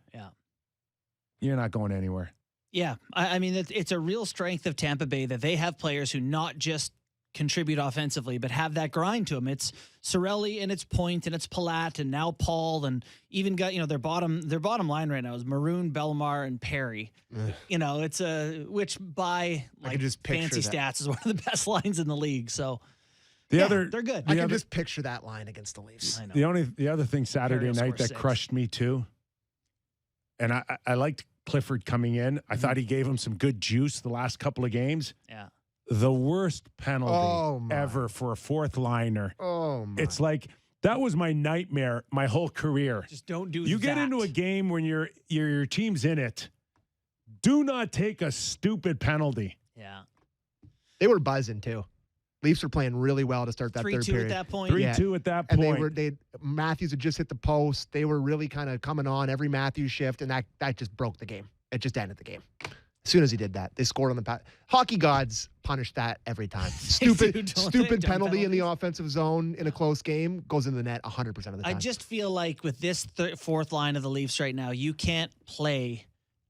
you're not going anywhere. Yeah. I mean, it's a real strength of Tampa Bay that they have players who not just contribute offensively, but have that grind to them. It's Cirelli and it's Point and it's Palat and now Paul, and even got, their bottom line right now is Maroon, Bellemare, and Perry. It's which by like fancy stats is one of the best lines in the league. So they're good. I can just picture that line against the Leafs. I know. The other thing Saturday night that crushed me too, and I liked Clifford coming in. I thought he gave him some good juice the last couple of games. Yeah. The worst penalty ever for a fourth liner. Oh, my. It's like, that was my nightmare my whole career. Just don't do that. You get into a game when your team's in it. Do not take a stupid penalty. Yeah. They were buzzing too. Leafs were playing really well to start that third period. 3-2 at that point. 3-2 at that point. And Matthews had just hit the post. They were really kind of coming on every Matthews shift, and that just broke the game. It just ended the game. As soon as he did that, they scored on the pass. Hockey gods punish that every time. Stupid penalty in the offensive zone in a close game goes in the net 100% of the time. I just feel like with this fourth line of the Leafs right now, you can't play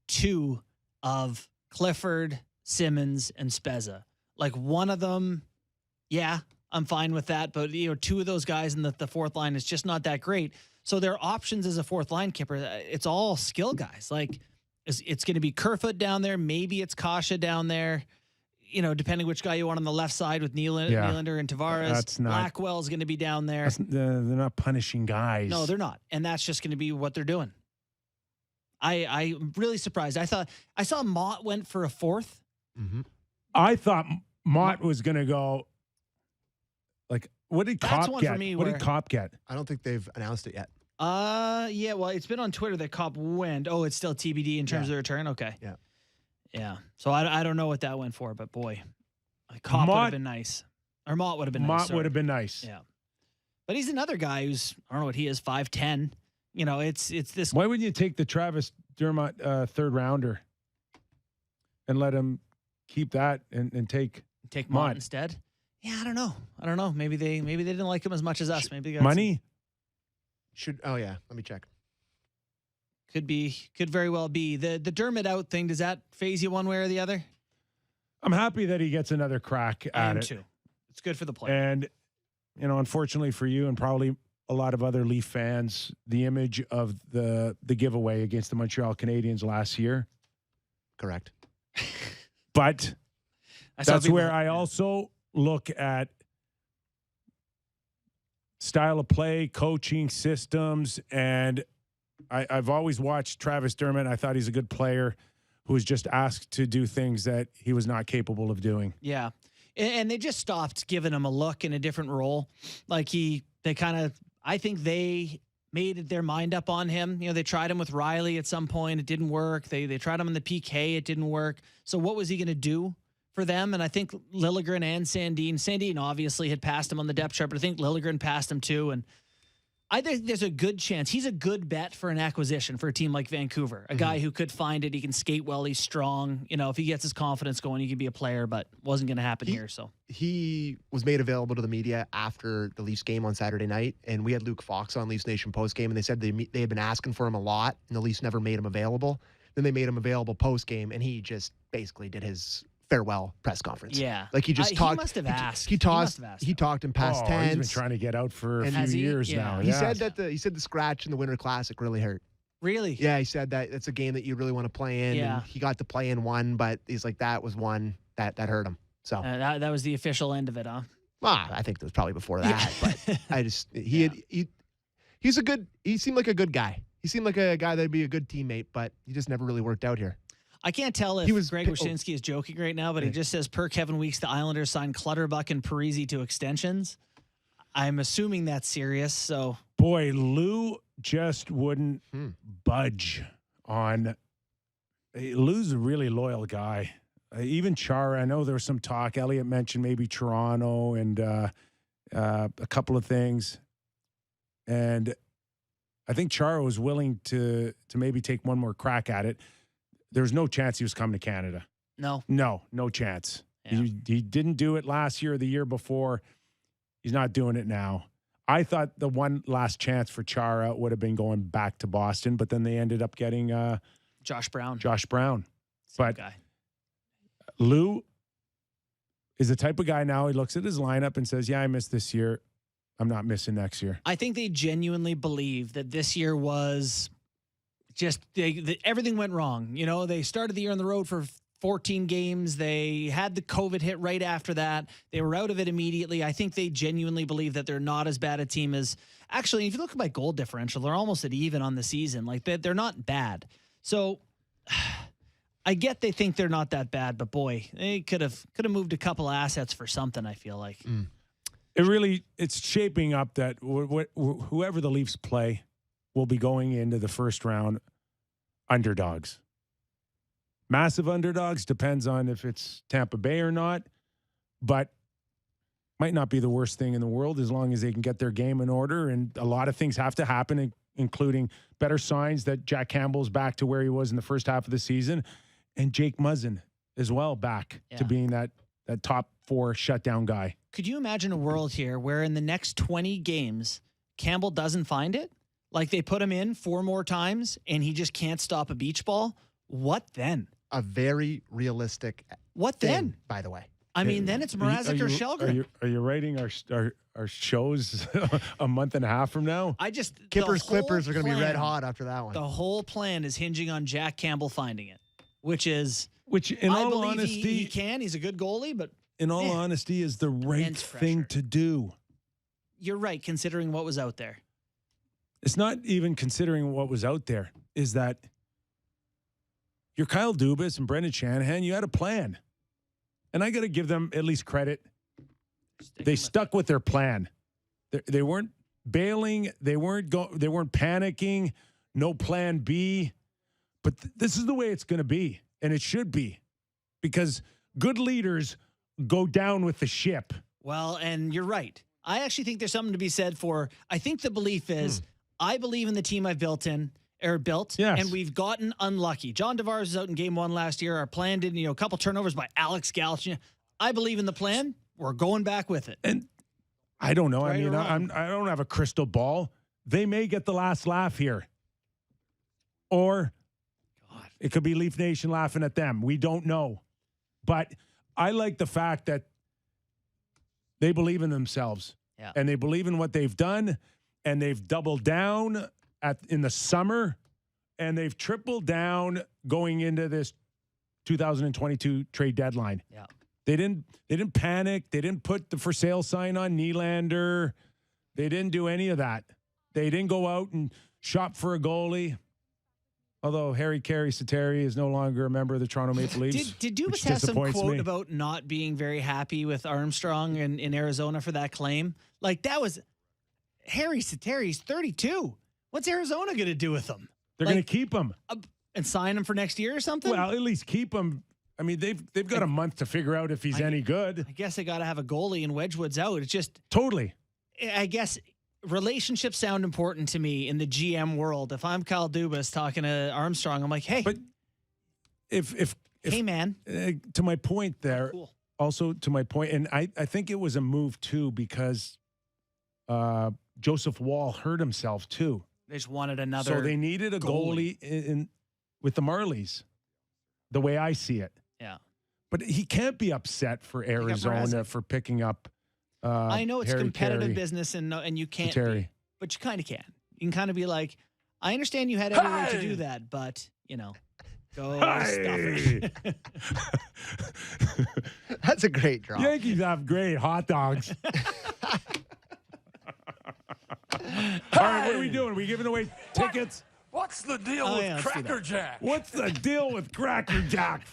two of Clifford, Simmons, and Spezza. Like one of them, I'm fine with that. But two of those guys in the fourth line is just not that great. So their options as a fourth line kipper, it's all skill guys. Like, it's going to be Kerfoot down there. Maybe it's Kasha down there, depending which guy you want on the left side with Nylander and Tavares. Blackwell's going to be down there. They're not punishing guys. No, they're not. And that's just going to be what they're doing. I'm really surprised. I saw Mott went for a fourth. Mm-hmm. I thought Mott was going to go like What did That's Kopp one get? for me What did where- Kopp get? I don't think they've announced it yet. Yeah, well, it's been on Twitter that Kopp went. Oh, it's still TBD in terms of the return? Okay. Yeah. Yeah. So I don't know what that went for, but boy, Kopp would have been nice. Or Mott would have been nice. Mott would have been nice. Yeah. But he's another guy who's, I don't know what he is, 5'10". You know, it's this. Why wouldn't you take the Travis Dermott third rounder and let him keep that and take Mott instead? Yeah, I don't know. Maybe they didn't like him as much as us. Maybe they got money? Oh yeah, let me check. Could very well be. The Dermott out thing, does that phase you one way or the other? I'm happy that he gets another crack I at am it. too. It's good for the player. And, you know, unfortunately for you and probably a lot of other Leaf fans, the image of the giveaway against the Montreal Canadiens last year. Correct. But that's where I yeah. also look at style of play, coaching, systems, and I've always watched Travis Dermott. I thought he's a good player who was just asked to do things that he was not capable of doing. Yeah. And they just stopped giving him a look in a different role. Like I think they made their mind up on him. You know, they tried him with Riley at some point. It didn't work. They tried him in the PK. It didn't work. So what was he going to do for them? And I think Liljegren and Sandeen obviously had passed him on the depth chart, but I think Liljegren passed him too. And I think there's a good chance. He's a good bet for an acquisition for a team like Vancouver. A guy who could find it. He can skate well. He's strong. You know, if he gets his confidence going, he could be a player, but wasn't going to happen here. So he was made available to the media after the Leafs game on Saturday night, and we had Luke Fox on Leafs Nation post game, and they said they had been asking for him a lot, and the Leafs never made him available. Then they made him available post game, and he just basically did his farewell press conference. Yeah. Like he just talked. He must have asked. He talked in past tense. He's been trying to get out for a And few years now. He Yeah. said that the scratch in the Winter Classic really hurt. Really? Yeah, he said that it's a game that you really want to play in. Yeah. And he got to play in one, but he's like, that was one that hurt him. So that was the official end of it, huh? well, I think it was probably before that, but I just he seemed like a good guy. He seemed like a guy that'd be a good teammate, but he just never really worked out here. I can't tell if Greg Wyshynski is joking right now, but he just says, per Kevin Weeks, the Islanders signed Clutterbuck and Parisi to extensions. I'm assuming that's serious. So, boy, Lou just wouldn't budge on. Lou's a really loyal guy. Even Chara, I know there was some talk. Elliot mentioned maybe Toronto and a couple of things. And I think Chara was willing to maybe take one more crack at it. There's no chance he was coming to Canada. No chance. Yeah. He didn't do it last year or the year before. He's not doing it now. I thought the one last chance for Chara would have been going back to Boston, but then they ended up getting Josh Brown. But guy. Lou is the type of guy now, he looks at his lineup and says, yeah, I missed this year. I'm not missing next year. I think they genuinely believe that this year was just everything went wrong. You know, they started the year on the road for 14 games. They had the COVID hit right after that. They were out of it immediately. I think they genuinely believe that they're not as bad a team as actually, if you look at my goal differential, they're almost at even on the season. Like they're not bad. So I get they think they're not that bad, but boy, they could have moved a couple of assets for something, I feel like. It's shaping up that whoever the Leafs play will be going into the first round underdogs. Massive underdogs, depends on if it's Tampa Bay or not, but might not be the worst thing in the world as long as they can get their game in order. And a lot of things have to happen, including better signs that Jack Campbell's back to where he was in the first half of the season, and Jake Muzzin as well back to being that top 4 shutdown guy. Could you imagine a world here where in the next 20 games, Campbell doesn't find it? Like they put him in 4 more times and he just can't stop a beach ball? What then? A very realistic thing, by the way. I mean, then it's Mrazek or Shelgren. Are you writing our shows a month and a half from now? Kippers Clippers are going to be red hot after that one. The whole plan is hinging on Jack Campbell finding it, which in I all believe honesty, he can. He's a good goalie, but in all honesty, is the right thing to do. You're right, considering what was out there. It's not even considering what was out there. Is that you're Kyle Dubas and Brendan Shanahan? You had a plan, and I got to give them at least credit. They stuck with their plan. They weren't bailing. They weren't panicking. No plan B. But this is the way it's going to be, and it should be, because good leaders go down with the ship. Well, and you're right. I actually think there's something to be said for, I think the belief is, I believe in the team I've built, yes. and we've gotten unlucky. John Tavares was out in game 1 last year. Our plan did, a couple turnovers by Alex Galchenyuk. I believe in the plan. We're going back with it. And I don't know. Right, I mean, I don't have a crystal ball. They may get the last laugh here. Or it could be Leaf Nation laughing at them. We don't know. But I like the fact that they believe in themselves. Yeah. And they believe in what they've done. And they've doubled down in the summer. And they've tripled down going into this 2022 trade deadline. Yeah. They didn't panic. They didn't put the for sale sign on Nylander. They didn't do any of that. They didn't go out and shop for a goalie. Although Harry Sateri is no longer a member of the Toronto Maple Leafs. Did Dubas have some quote about not being very happy with Armstrong in Arizona for that claim? Like, that was Harry Sateri's 32. What's Arizona going to do with him? They're going to keep him. And sign him for next year or something? Well, at least keep him. I mean, they've got a month to figure out if he's any good. I guess they got to have a goalie and Wedgwood's out. It's just totally. I guess relationships sound important to me in the GM world. If I'm Kyle Dubas talking to Armstrong, I'm like, hey, but if hey man, to my point there, cool. Also to my point, and I think it was a move too because Joseph Wall hurt himself too. They just wanted another. So they needed a goalie in with the Marlies, the way I see it. Yeah. But he can't be upset for Arizona for picking up. I know it's Harry competitive Carey, business and you can't, Terry. But you kind of can. You can kind of be like, I understand you had every right to do that, but go stuff it. That's a great drop. Yankees have great hot dogs. All right, what are we doing? Are we giving away tickets? What's the deal with Cracker Jack? What's the deal with Cracker Jack?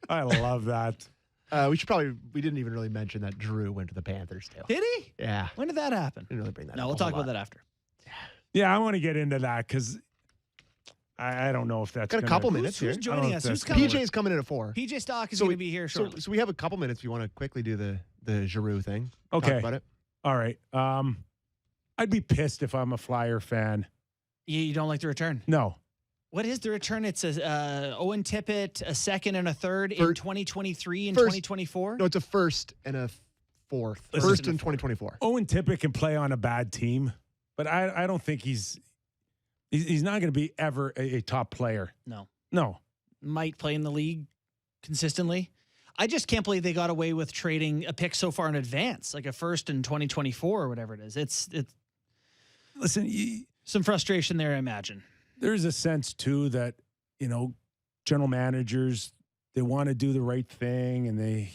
I love that. We didn't even really mention that Drew went to the Panthers too. Did he? Yeah. When did that happen? Didn't really bring that No, up we'll talk about that after. Yeah, I want to get into that because I don't know if that's got a couple minutes here. Who's joining us? Who's coming? PJ's coming in at 4. PJ Stock is going to be here shortly. So we have a couple minutes if you want to quickly do the Giroux thing. Okay. Talk about it. All right. I'd be pissed if I'm a Flyer fan. You don't like the return? No. What is the return? It's a Owen Tippett, a second and a third in 2023 and 2024? No, it's a first and a fourth. Listen, First in 2024. Owen Tippett can play on a bad team, but I don't think he's not going to be ever a top player. No. Might play in the league consistently. I just can't believe they got away with trading a pick so far in advance, like a first in 2024 or whatever it is. It's listen, some frustration there, I imagine. There's a sense too that, general managers, they want to do the right thing and they,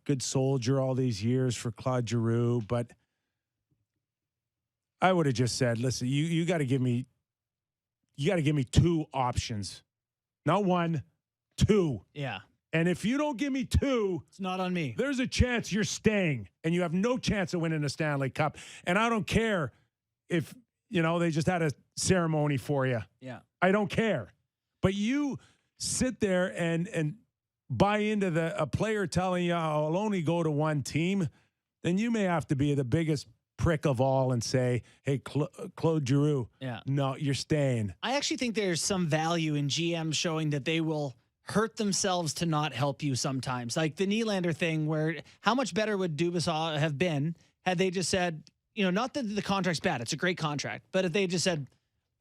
good soldier all these years for Claude Giroux, but I would have just said, listen, you got to give me 2 options. Not 1, 2. Yeah. And if you don't give me 2, it's not on me. There's a chance you're staying and you have no chance of winning the Stanley Cup. And I don't care if, they just had a ceremony for you. Yeah. I don't care. But you sit there and buy into a player telling you I'll only go to one team, then you may have to be the biggest prick of all and say, hey, Claude Giroux, no, you're staying. I actually think there's some value in GM showing that they will hurt themselves to not help you sometimes. Like the Nylander thing where how much better would Dubas have been had they just said, not that the contract's bad. It's a great contract. But if they just said,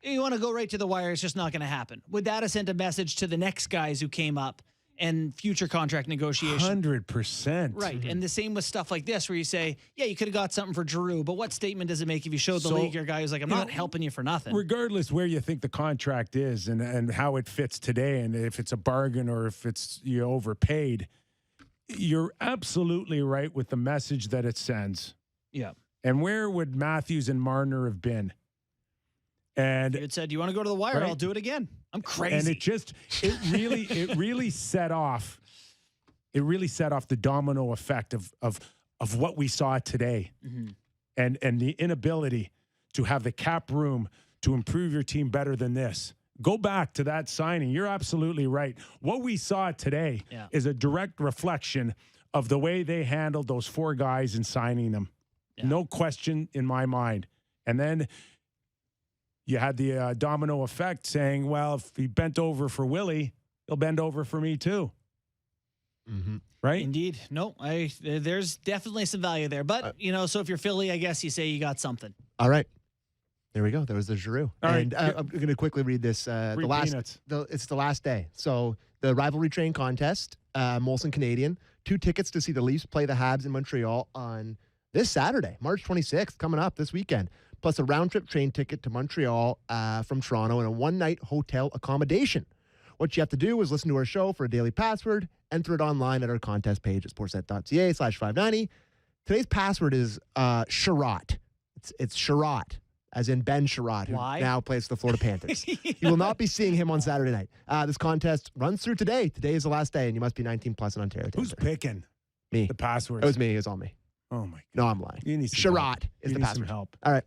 you want to go right to the wire, it's just not going to happen. Would that have sent a message to the next guys who came up and future contract negotiations? 100%. Right. And the same with stuff like this where you say, yeah, you could have got something for Giroux, but what statement does it make if you showed the league your guy who's like, I'm not helping you for nothing? Regardless where you think the contract is and how it fits today and if it's a bargain or if it's overpaid, you're absolutely right with the message that it sends. Yeah. And where would Matthews and Marner have been? And it said, you want to go to the wire? Right? I'll do it again. I'm crazy. And it really set off the domino effect of what we saw today. Mm-hmm. and the inability to have the cap room to improve your team better than this. Go back to that signing. You're absolutely right. What we saw today is a direct reflection of the way they handled those 4 guys in signing them. Yeah. No question in my mind. And then you had the domino effect saying, well, if he bent over for Willie, he'll bend over for me too. Mm-hmm. Right? Indeed. No, there's definitely some value there. But, so if you're Philly, I guess you say you got something. All right. There we go. There was the Giroux. All and right. I'm going to quickly read this. It's the last day. So the rivalry train contest, Molson Canadian, 2 tickets to see the Leafs play the Habs in Montreal on this Saturday, March 26th, coming up this weekend, plus a round-trip train ticket to Montreal from Toronto and a one-night hotel accommodation. What you have to do is listen to our show for a daily password, enter it online at our contest page at sportsnet.ca/590. Today's password is Sherratt. It's Sherratt, as in Ben Sherratt, who now plays for the Florida Panthers. You will not be seeing him on Saturday night. This contest runs through today. Today is the last day, and you must be 19 plus in Ontario. Who's picking me? The password. It was me. It was all me. Oh, my God. No, I'm lying. You need some Sherratt is the password. Some help. All right.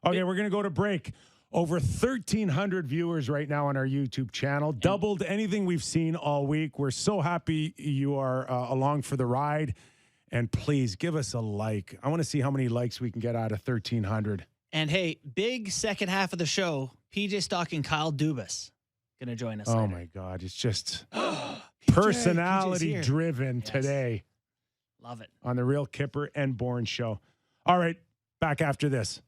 Okay, we're going to go to break. Over 1,300 viewers right now on our YouTube channel. Doubled anything we've seen all week. We're so happy you are along for the ride. And please give us a like. I want to see how many likes we can get out of 1,300. And hey, big second half of the show, PJ Stock and Kyle Dubas going to join us. Oh, later. my God. It's just personality driven today. Love it. On the Real Kyper and Bourne show. All right, back after this.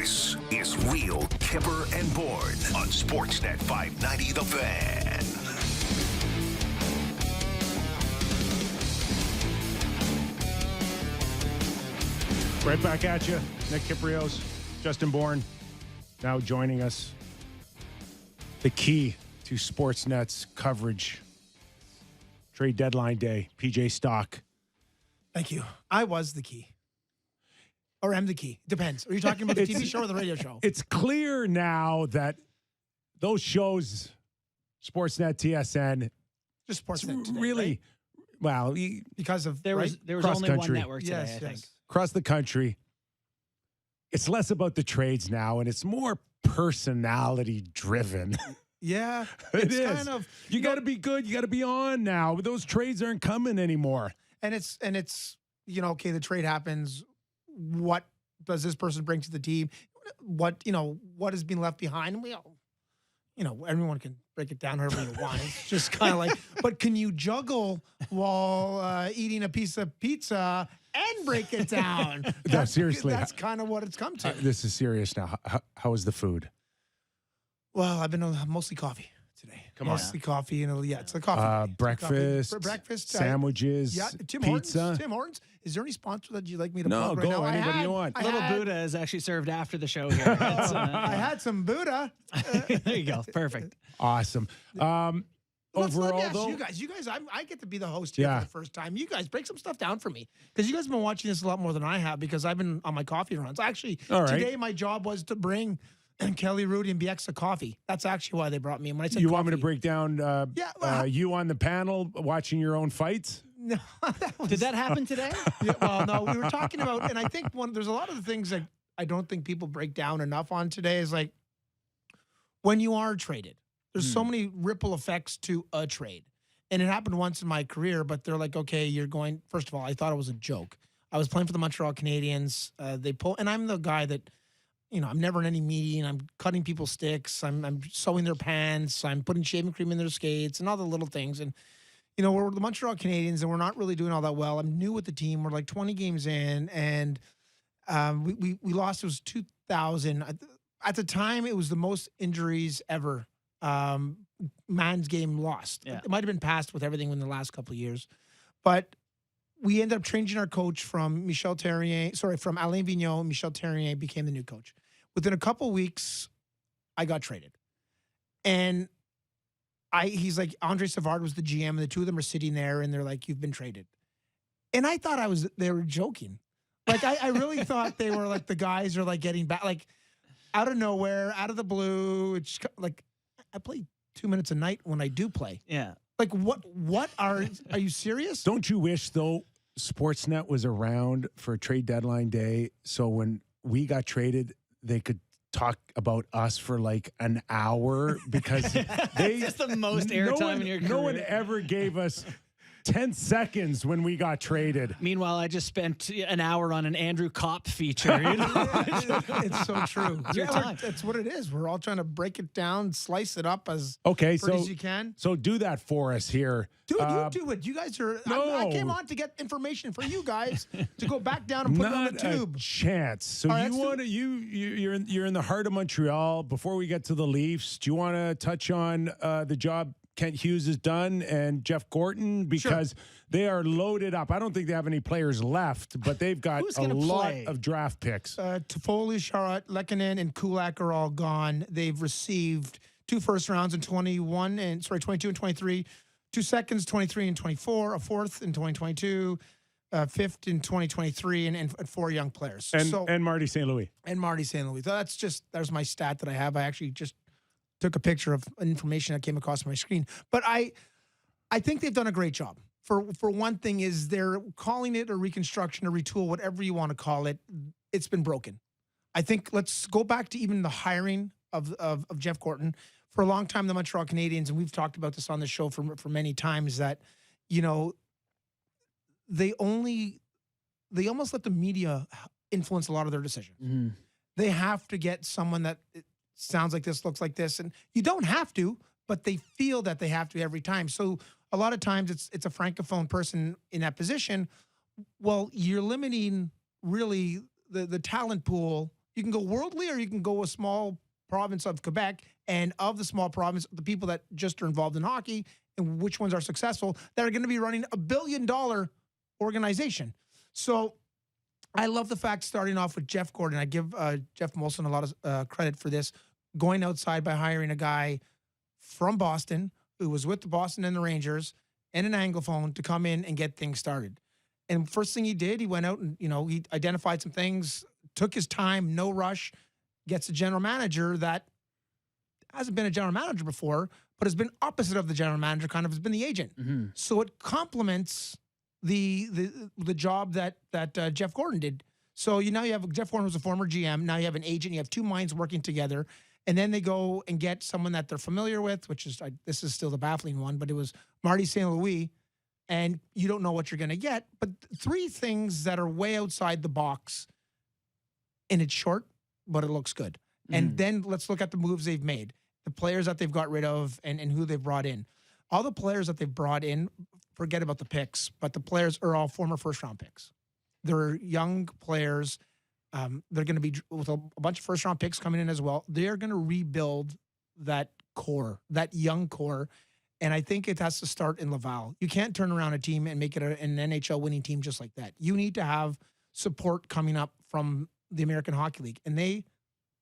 This is Real Kyper and Bourne on Sportsnet 590 The Fan. Right back at you. Nick Kypreos, Justin Bourne, now joining us. The key to Sportsnet's coverage. Trade deadline day. PJ Stock. Thank you. I was the key. Or am the key. Depends. Are you talking about the TV show or the radio show? It's clear now that those shows, Sportsnet, TSN, just Sportsnet today, really, right? well, because of there was only one network today, I think. Across the country, it's less about the trades now, and it's more personality driven. Yeah, it is. Kind of. You got to be good. You got to be on now. Those trades aren't coming anymore. And it's okay, the trade happens. What does this person bring to the team? What has been left behind? We all, everyone can break it down however you want. It's just kind of like, but can you juggle while eating a piece of pizza and break it down? No, seriously. That's kind of what it's come to. This is serious now. How is the food? Well, I've been mostly coffee today. Mostly coffee. It's a coffee. Breakfast. Breakfast. Sandwiches. Tim pizza. Tim Hortons. Is there any sponsor that you'd like me to No, plug right go now? anybody you want. Little Buddha is actually served after the show here. I had some Buddha. There you go. Perfect. Awesome. Overall, though, you guys, I get to be the host here for the first time. You guys break some stuff down for me because you guys have been watching this a lot more than I have because I've been on my coffee runs. Actually, today my job was to bring Kelly, Rudy, and BX a coffee. That's actually why they brought me. And when I said you want me to break down you on the panel watching your own fights? No. Did that happen today? Well, no. We were talking about, and I think there's a lot of the things that I don't think people break down enough on today is like when you are traded. There's so many ripple effects to a trade. And it happened once in my career, but they're like, okay, you're going, first of all, I thought it was a joke. I was playing for the Montreal Canadiens. And I'm the guy that, I'm never in any meeting. I'm cutting people's sticks. I'm sewing their pants. I'm putting shaving cream in their skates and all the little things. And, we're the Montreal Canadiens and we're not really doing all that well. I'm new with the team. We're like 20 games in and we lost. It was 2000. At the time, it was the most injuries ever. Man's game lost. Yeah. It might have been passed with everything in the last couple of years, but we ended up changing our coach from Alain Vigneault. Michel Terrien became the new coach. Within a couple of weeks, I got traded, and he's like, Andre Savard was the GM, and the two of them are sitting there, and they're like, "You've been traded," and I thought they were joking. Like I really thought they were like the guys are like getting back, like out of nowhere, out of the blue. It's like. I play 2 minutes a night when I do play. Yeah. Like what are you serious? Don't you wish though Sportsnet was around for trade deadline day so when we got traded they could talk about us for like an hour because it's the most airtime in your career. No one ever gave us 10 seconds when we got traded. Meanwhile, I just spent an hour on an Andrew Kopp feature. It's so true. It's your time. That's what it is. We're all trying to break it down, slice it up as as you can. So do that for us here. Dude, you do it. You guys are. No. I came on to get information for you guys to go back down and put it on the tube. A chance. So you want to you're in the heart of Montreal. Before we get to the Leafs, do you want to touch on the job Kent Hughes has done and Jeff Gorton because they are loaded up. I don't think they have any players left, but they've got a lot of draft picks. Toffoli, Charlotte, Lehkonen, and Kulak are all gone. They've received 2 first rounds in 22 and 23, 2 seconds, 23 and 24, a 4th in 2022, 5th in 2023, and 4 young players. And Marty St. Louis. And Marty St. Louis. So there's my stat that I have. I actually just took a picture of information that came across my screen. But I think they've done a great job. For one thing is they're calling it a reconstruction, a retool, whatever you want to call it. It's been broken. I think let's go back to even the hiring of Jeff Gorton. For a long time, the Montreal Canadiens, and we've talked about this on the show for many times, that, they almost let the media influence a lot of their decisions. Mm-hmm. They have to get someone that sounds like this, looks like this, and you don't have to, but they feel that they have to every time. So a lot of times it's a francophone person in that position. Well, you're limiting really the talent pool. You can go worldly, or you can go a small province of Quebec, and of the small province, the people that just are involved in hockey and which ones are successful that are going to be running $1 billion organization. So I love the fact, starting off with Jeff Gordon. I give Jeff Molson a lot of credit for this, going outside by hiring a guy from Boston who was with the Boston and the Rangers and an Anglophone to come in and get things started. And first thing he did, he went out and, he identified some things, took his time, no rush, gets a general manager that hasn't been a general manager before, but has been opposite of the general manager, kind of has been the agent. Mm-hmm. So it complements the job that Jeff Gordon did. So now you have Jeff Gordon, who's a former GM. Now you have an agent. You have two minds working together. And then they go and get someone that they're familiar with, which is, this is still the baffling one, but it was Marty St. Louis. And you don't know what you're going to get. But three things that are way outside the box, and it's short, but it looks good. And then let's look at the moves they've made, the players that they've got rid of, and who they've brought in. All the players that they've brought in, forget about the picks, but the players are all former first-round picks. They're young players. They're going to be with a bunch of first-round picks coming in as well. They're going to rebuild that core, that young core. And I think it has to start in Laval. You can't turn around a team and make it an NHL winning team just like that. You need to have support coming up from the American Hockey League. And they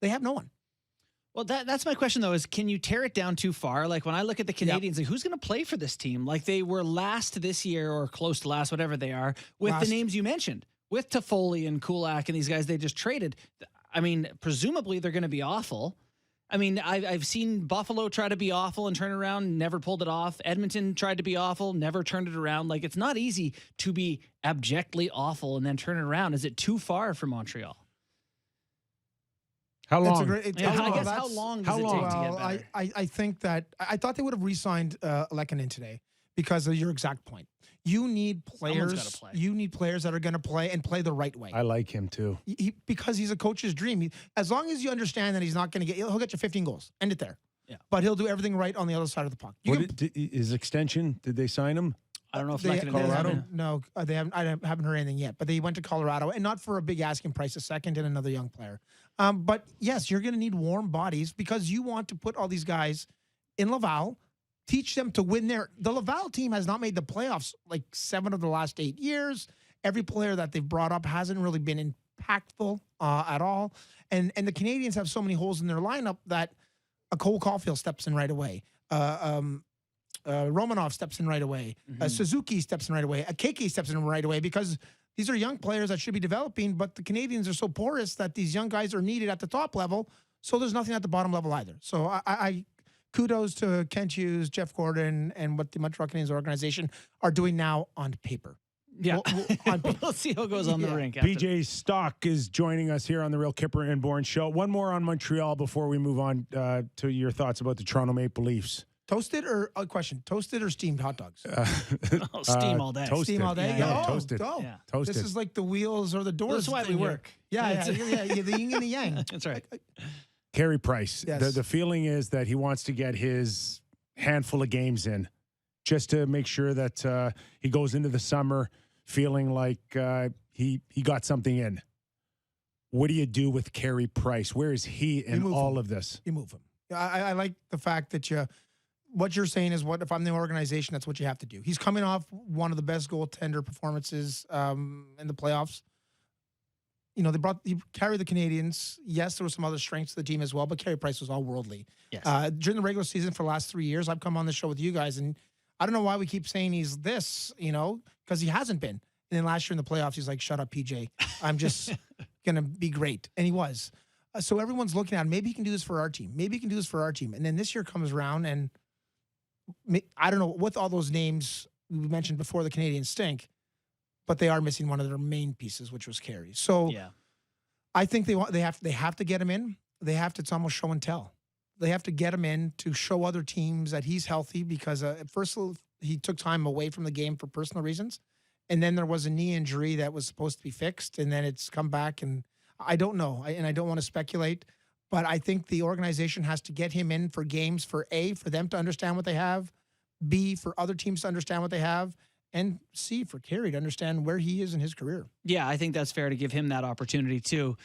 have no one. Well, that's my question, though, is can you tear it down too far? Like, when I look at the Canadians, like, who's going to play for this team? Like, they were last this year, or close to last, whatever they are, with the names you mentioned, with Toffoli and Kulak and these guys they just traded. I mean, presumably they're going to be awful. I mean, I've seen Buffalo try to be awful and turn it around, never pulled it off. Edmonton tried to be awful, never turned it around. Like, it's not easy to be abjectly awful and then turn it around. Is it too far for Montreal? How long? How long does it take to get better? I think that I thought they would have re-signed Lehkonen today because of your exact point. You need players. Play. You need players that are going to play and play the right way. I like him too. Because he's a coach's dream. As long as you understand that he's not going to he'll get you 15 goals. End it there. Yeah. But he'll do everything right on the other side of the puck. His extension? Did they sign him? I don't know if Colorado. No, they haven't. I haven't heard anything yet. But they went to Colorado, and not for a big asking price. A second and another young player. But yes, you're going to need warm bodies because you want to put all these guys in Laval. Teach them to win there. The Laval team has not made the playoffs like 7 of the last 8 years. Every player that they've brought up hasn't really been impactful at all. And the Canadians have so many holes in their lineup that a Cole Caulfield steps in right away. Romanov steps in right away. Suzuki steps in right away. Akeke steps in right away because these are young players that should be developing, but the Canadians are so porous that these young guys are needed at the top level, so there's nothing at the bottom level either. So I kudos to Kent Hughes, Jeff Gordon, and what the Montreal Canadiens organization are doing now on paper. Yeah. We'll see how it goes on the rink. PJ Stock is joining us here on the Real Kyper and Bourne Show. One more on Montreal before we move on to your thoughts about the Toronto Maple Leafs. Toasted or steamed hot dogs? Steam all day. Toasted. Steam all day? Yeah, toasted. Toasted. This is like the wheels or the doors. That's why we work. Yeah, the yin and the yang. That's right. Carey Price. Yes. The feeling is that he wants to get his handful of games in just to make sure that he goes into the summer feeling like he got something in. What do you do with Carey Price? Where is he in all of this? You move him. I like the fact that what you're saying is what if I'm the organization, that's what you have to do. He's coming off one of the best goaltender performances in the playoffs. He carried the Canadians. Yes, there were some other strengths to the team as well, but Carey Price was all worldly. Yes. During the regular season for the last 3 years, I've come on the show with you guys, and I don't know why we keep saying he's this, because he hasn't been. And then last year in the playoffs, he's like, shut up, PJ. I'm just going to be great. And he was. So everyone's looking at him. Maybe he can do this for our team. Maybe he can do this for our team. And then this year comes around, and I don't know, with all those names we mentioned before, the Canadians stink, but they are missing one of their main pieces, which was Carey. So I think they have to get him in. It's almost show and tell. They have to get him in to show other teams that he's healthy because at first he took time away from the game for personal reasons. And then there was a knee injury that was supposed to be fixed, and then it's come back, and I don't know, and I don't want to speculate, but I think the organization has to get him in for games for them to understand what they have, B, for other teams to understand what they have, and C, for Carey to understand where he is in his career. Yeah, I think that's fair to give him that opportunity too.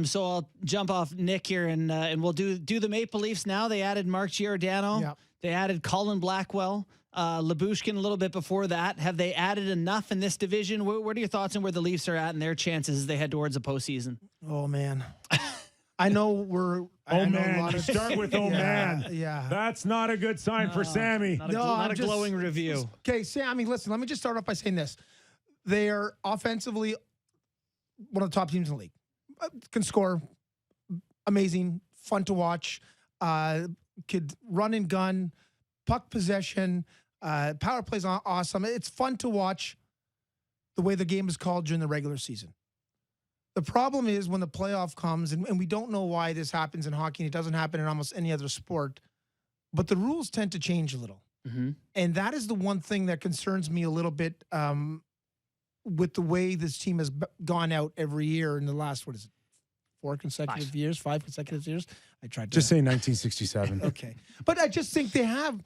So I'll jump off Nick here and we'll do the Maple Leafs now. They added Mark Giordano. Yep. They added Colin Blackwell. Lyubushkin a little bit before that. Have they added enough in this division? What are your thoughts on where the Leafs are at and their chances as they head towards the postseason? Oh, man. I know we're. Oh, I know man. a lot You of, start with, oh, man. Yeah. That's not a good sign for Sammy. Not a glowing review. Okay, Sammy, listen, let me just start off by saying this. They are offensively one of the top teams in the league. Can score. Amazing. Fun to watch. Could run and gun. Puck possession. Power plays awesome. It's fun to watch the way the game is called during the regular season. The problem is when the playoff comes, and we don't know why this happens in hockey, and it doesn't happen in almost any other sport, but the rules tend to change a little. Mm-hmm. And that is the one thing that concerns me a little bit with the way this team has gone out every year in the last, 5 consecutive years? I tried to. Just say 1967. Okay. But I just think they have,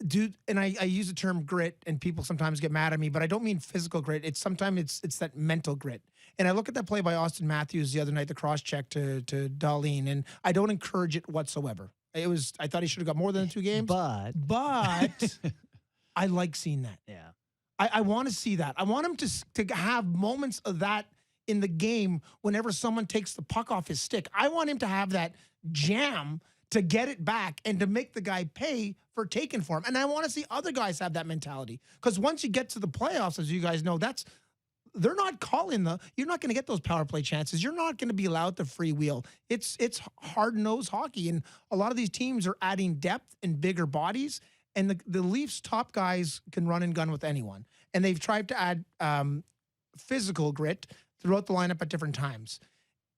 dude, and I use the term grit, and people sometimes get mad at me, but I don't mean physical grit. Sometimes it's that mental grit. And I look at that play by Austin Matthews the other night, the cross check to Darlene, and I don't encourage it whatsoever. I thought he should have got more than 2 games. But I like seeing that. Yeah. I want to see that. I want him to have moments of that in the game whenever someone takes the puck off his stick. I want him to have that jam to get it back and to make the guy pay for taking for him. And I want to see other guys have that mentality. Because once you get to the playoffs, as you guys know, they're not calling you're not going to get those power play chances. You're not going to be allowed to freewheel. It's hard-nosed hockey. And a lot of these teams are adding depth and bigger bodies. And the Leafs' top guys can run and gun with anyone. And they've tried to add physical grit throughout the lineup at different times.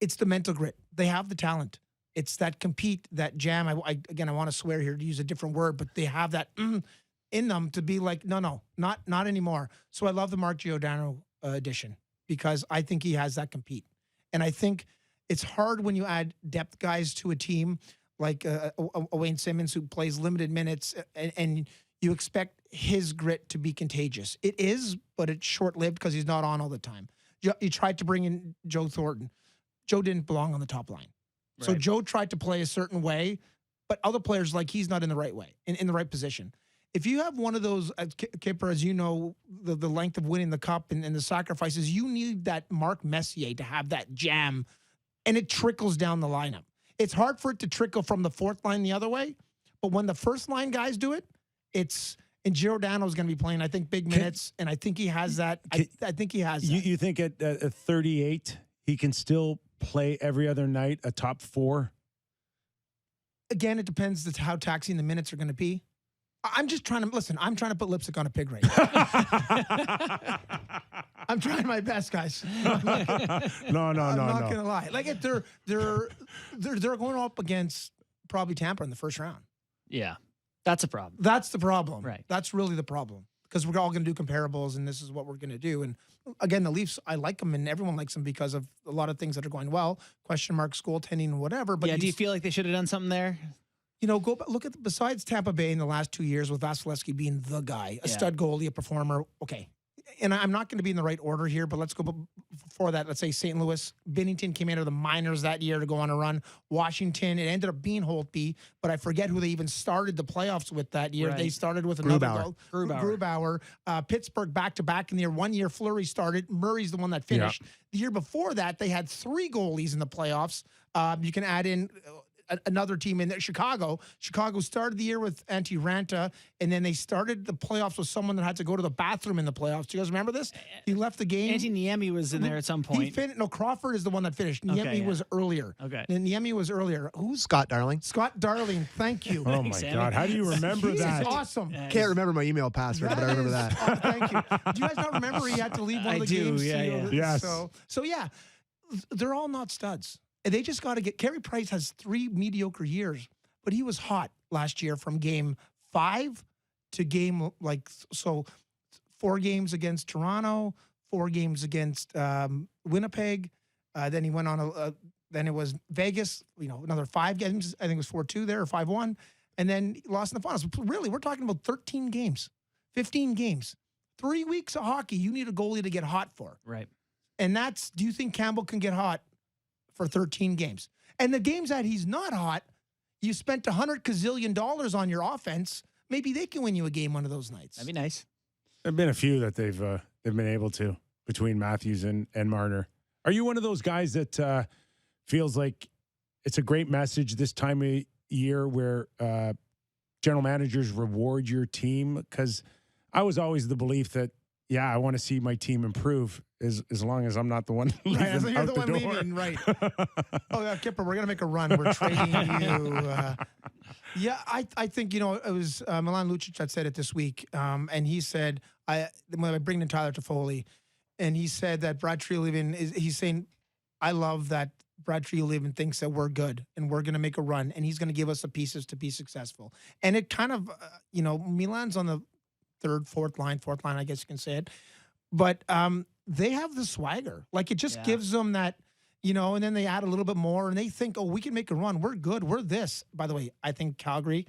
It's the mental grit. They have the talent. It's that compete, that jam. I want to swear here to use a different word, but they have that in them to be like, no, not anymore. So I love the Mark Giordano addition because I think he has that compete. And I think it's hard when you add depth guys to a team like a Wayne Simmons who plays limited minutes and you expect his grit to be contagious. It is, but it's short-lived because he's not on all the time. You tried to bring in Joe Thornton. Joe didn't belong on the top line. Right. So Joe tried to play a certain way, but other players, like he's not in the right way, in the right position. If you have one of those, Kyper, as you know, the length of winning the cup and the sacrifices, you need that Mark Messier to have that jam, and it trickles down the lineup. It's hard for it to trickle from the fourth line the other way, but when the first line guys do it, and Giordano's going to be playing, I think, big minutes, and I think he has that. I think he has that. You think at 38, he can still play every other night a top 4? Again, it depends how taxing the minutes are going to be. I'm just trying to I'm trying to put lipstick on a pig right now. I'm trying my best, guys. No. I'm not gonna lie. Like they're going up against probably Tampa in the first round. Yeah, that's a problem. That's the problem. Right. That's really the problem because we're all going to do comparables, and this is what we're going to do. And again, the Leafs, I like them, and everyone likes them because of a lot of things that are going well. Question marks, goaltending, whatever. But yeah, do you feel like they should have done something there? You know, go look at besides Tampa Bay in the last 2 years with Vasilevsky being the guy, a stud goalie, a performer. Okay. And I'm not going to be in the right order here, but let's go before that. Let's say St. Louis. Bennington came out of the minors that year to go on a run. Washington, it ended up being Holtby, but I forget who they even started the playoffs with that year. Right. They started with another Grubauer. Pittsburgh back-to-back in the year. 1 year Fleury started. Murray's the one that finished. Yeah. The year before that, they had 3 goalies in the playoffs. You can add in another team in there, Chicago. Chicago started the year with Antti Ranta, and then they started the playoffs with someone that had to go to the bathroom in the playoffs. Do you guys remember this? He left the game. Antti Niemi was in there at some point. Crawford is the one that finished. Niemi was earlier. Okay. And Niemi was earlier. Who's Scott Darling? Scott Darling. Thank you. Oh my God! How do you remember that? Awesome. Can't remember my email password, but I remember that. Thank you. Do you guys not remember he had to leave one of the games? Yes. So yeah, they're all not studs. They just got to get. Carey Price has 3 mediocre years, but he was hot last year from game 5 to game 4 games against Toronto, 4 games against Winnipeg. Then he went on then it was Vegas. Another 5 games. I think it was 4-2 there or 5-1, and then lost in the finals. Really, we're talking about 13 games, 15 games, 3 weeks of hockey. You need a goalie to get hot for, right? And do you think Campbell can get hot for 13 games. And the games that he's not hot, you spent $100 gazillion on your offense. Maybe they can win you a game one of those nights. That'd be nice. There've been a few that they've been able to between Matthews and Marner. Are you one of those guys that feels like it's a great message this time of year where general managers reward your team? Because I was always the belief that, yeah, I want to see my team improve as long as I'm not the one leaving Right, so you're out the the one door. leaving, right. Oh, Kyper, we're going to make a run. We're trading you. Yeah, I think, it was Milan Lucic that said it this week. And he said, when I bring in Tyler Toffoli, and he said that Brad Treliving he's saying, I love that Brad Treliving thinks that we're good and we're going to make a run and he's going to give us the pieces to be successful. And it kind of, Milan's on the fourth line, I guess you can say it. But they have the swagger. Like, it just gives them that, and then they add a little bit more and they think, oh, we can make a run. We're good. We're this. By the way, I think Calgary,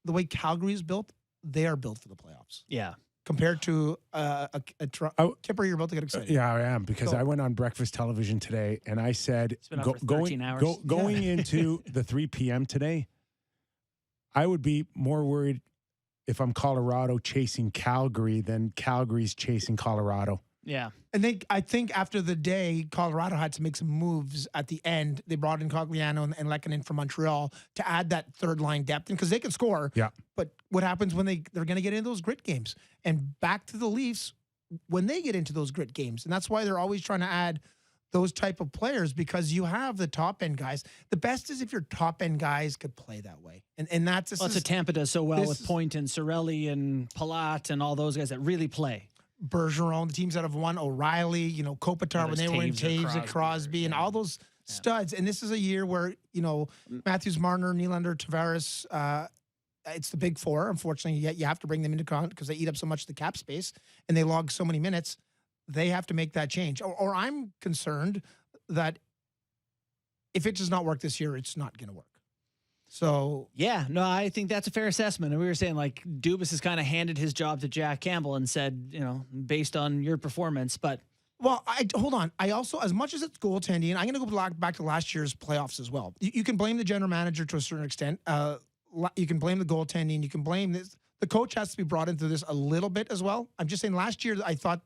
the way Calgary is built, they are built for the playoffs. Yeah. Compared to Kyper, you're about to get excited. Yeah, I am, because I went on breakfast television today and I said, going into the 3 p.m. today, I would be more worried if I'm Colorado chasing Calgary than Calgary's chasing Colorado. Yeah. And I think after the day, Colorado had to make some moves at the end. They brought in Cogliano and Lehkonen from Montreal to add that third line depth, because they can score. Yeah. But what happens when they're going to get into those grit games? And back to the Leafs when they get into those grit games. And that's why they're always trying to add those type of players, because you have the top end guys. The best is if your top end guys could play that way. And that's what Tampa does so well with Point and Cirelli and Palat and all those guys that really play. Bergeron, the teams that have won, O'Reilly, Kopitar when they were in Taves and Crosby and all those studs. And this is a year where, Matthews, Marner, Nylander, Tavares, it's the big four. Unfortunately, you have to bring them into account because they eat up so much of the cap space and they log so many minutes. They have to make that change. Or I'm concerned that if it does not work this year, it's not going to work. So yeah, no, I think that's a fair assessment. And we were saying, like, Dubas has kind of handed his job to Jack Campbell and said, based on your performance. But hold on. I also, as much as it's goaltending, I'm going to go back to last year's playoffs as well. You can blame the general manager to a certain extent. You can blame the goaltending. You can blame this. The coach has to be brought into this a little bit as well. I'm just saying, last year I thought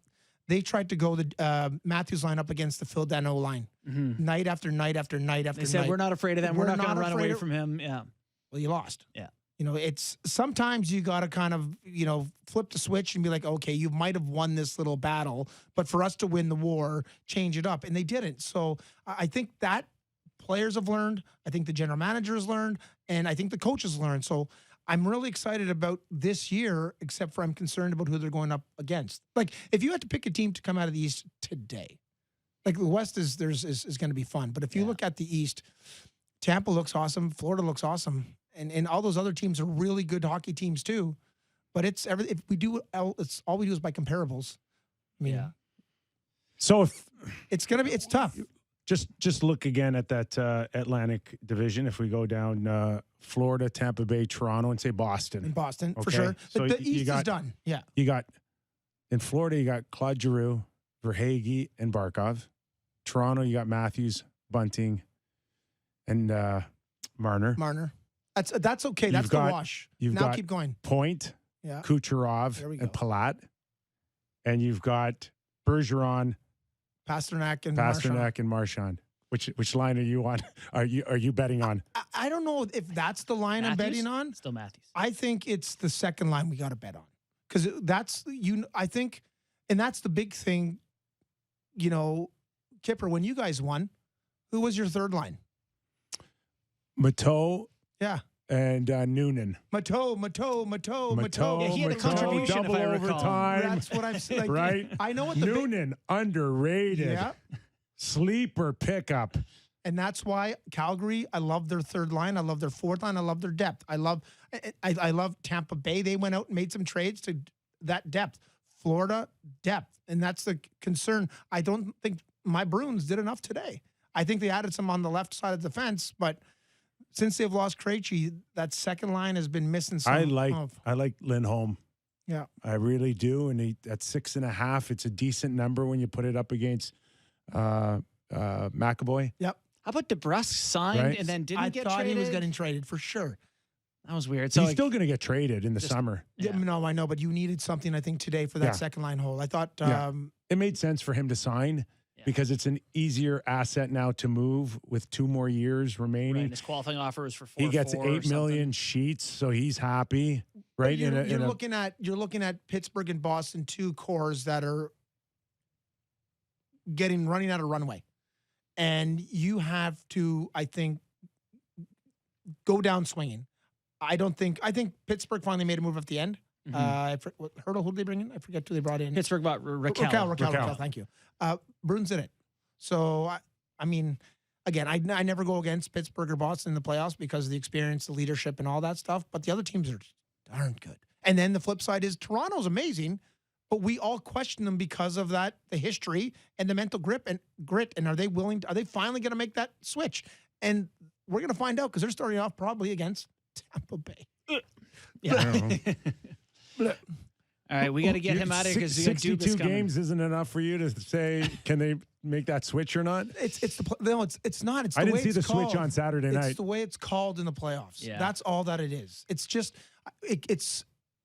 they tried to go the Matthews line up against the Phil Dano line night after night after night after night. They said, we're not afraid of them. We're not going to run away from him. Yeah. Well, you lost. Yeah. It's sometimes you got to kind of, flip the switch and be like, okay, you might have won this little battle, but for us to win the war, change it up. And they didn't. So I think that players have learned. I think the general manager has learned. And I think the coaches learned. So I'm really excited about this year, except for I'm concerned about who they're going up against. Like, if you had to pick a team to come out of the East today, like the West is going to be fun. But if you look at the East, Tampa looks awesome. Florida looks awesome. And all those other teams are really good hockey teams too. But it's everything. If we do, it's all we do is by comparables. I mean, So if it's tough. Just look again at that Atlantic division. If we go down Florida, Tampa Bay, Toronto, and say Boston. In Boston, for Okay. sure. So The East is done. Yeah. You got, in Florida, you got Claude Giroux, Verhaeghe, and Barkov. Toronto, you got Matthews, Bunting, and Marner. That's okay. That's the wash. You've now got keep going. Point, Yeah. Kucherov, There we and go. Palat. And you've got Bergeron, Pasternak and Marchand. Which line are you on? Are you betting on? I don't know if that's the line I'm betting on. Still Matthews. I think it's the second line we got to bet on, because I think, and that's the big thing. Kyper, when you guys won, who was your third line? Mateau. Yeah. And Noonan. Mateau. Yeah, he had a contribution, double if I recall. overtime. That's what I'm saying. Like, right? I know what Noonan, underrated. Yeah. Sleeper pickup. And that's why Calgary, I love their third line. I love their fourth line. I love their depth. I love Tampa Bay. They went out and made some trades to that depth. Florida, depth. And that's the concern. I don't think my Bruins did enough today. I think they added some on the left side of the fence, but since they've lost Krejci, that second line has been missing some. I like Lindholm. Yeah. I really do. And at 6.5, it's a decent number when you put it up against McAvoy. Yep. How about DeBrusque signed Right. and then didn't get thought traded? he was getting traded for sure. That was weird. So He's still going to get traded in the summer. Yeah. No, I know, but you needed something, I think, today for that second line hole. I thought It made sense for him to sign because it's an easier asset now to move with 2 more years remaining. Right, his qualifying offer was for 4. He gets 8 million sheets, so he's happy, right? You're looking at Pittsburgh and Boston, 2 cores that are running out of runway, and you have to, I think, go down swinging. I think Pittsburgh finally made a move at the end. Hurdle, who did they bring in? I forget who they brought in. Pittsburgh bought Raquel. Raquel, thank you. Bruins in it. So, I mean, again, I never go against Pittsburgh or Boston in the playoffs because of the experience, the leadership, and all that stuff. But the other teams are darn good. And then the flip side is Toronto's amazing, but we all question them because of that, the history and the mental grit. And are they finally going to make that switch? And we're going to find out because they're starting off probably against Tampa Bay. Yeah. All right, we got to get him out of here because 62 games isn't enough for you to say, can they make that switch or not? It's not. It's I the didn't way see it's the called. switch on Saturday night. It's the way it's called in the playoffs. Yeah. That's all that it is. It's just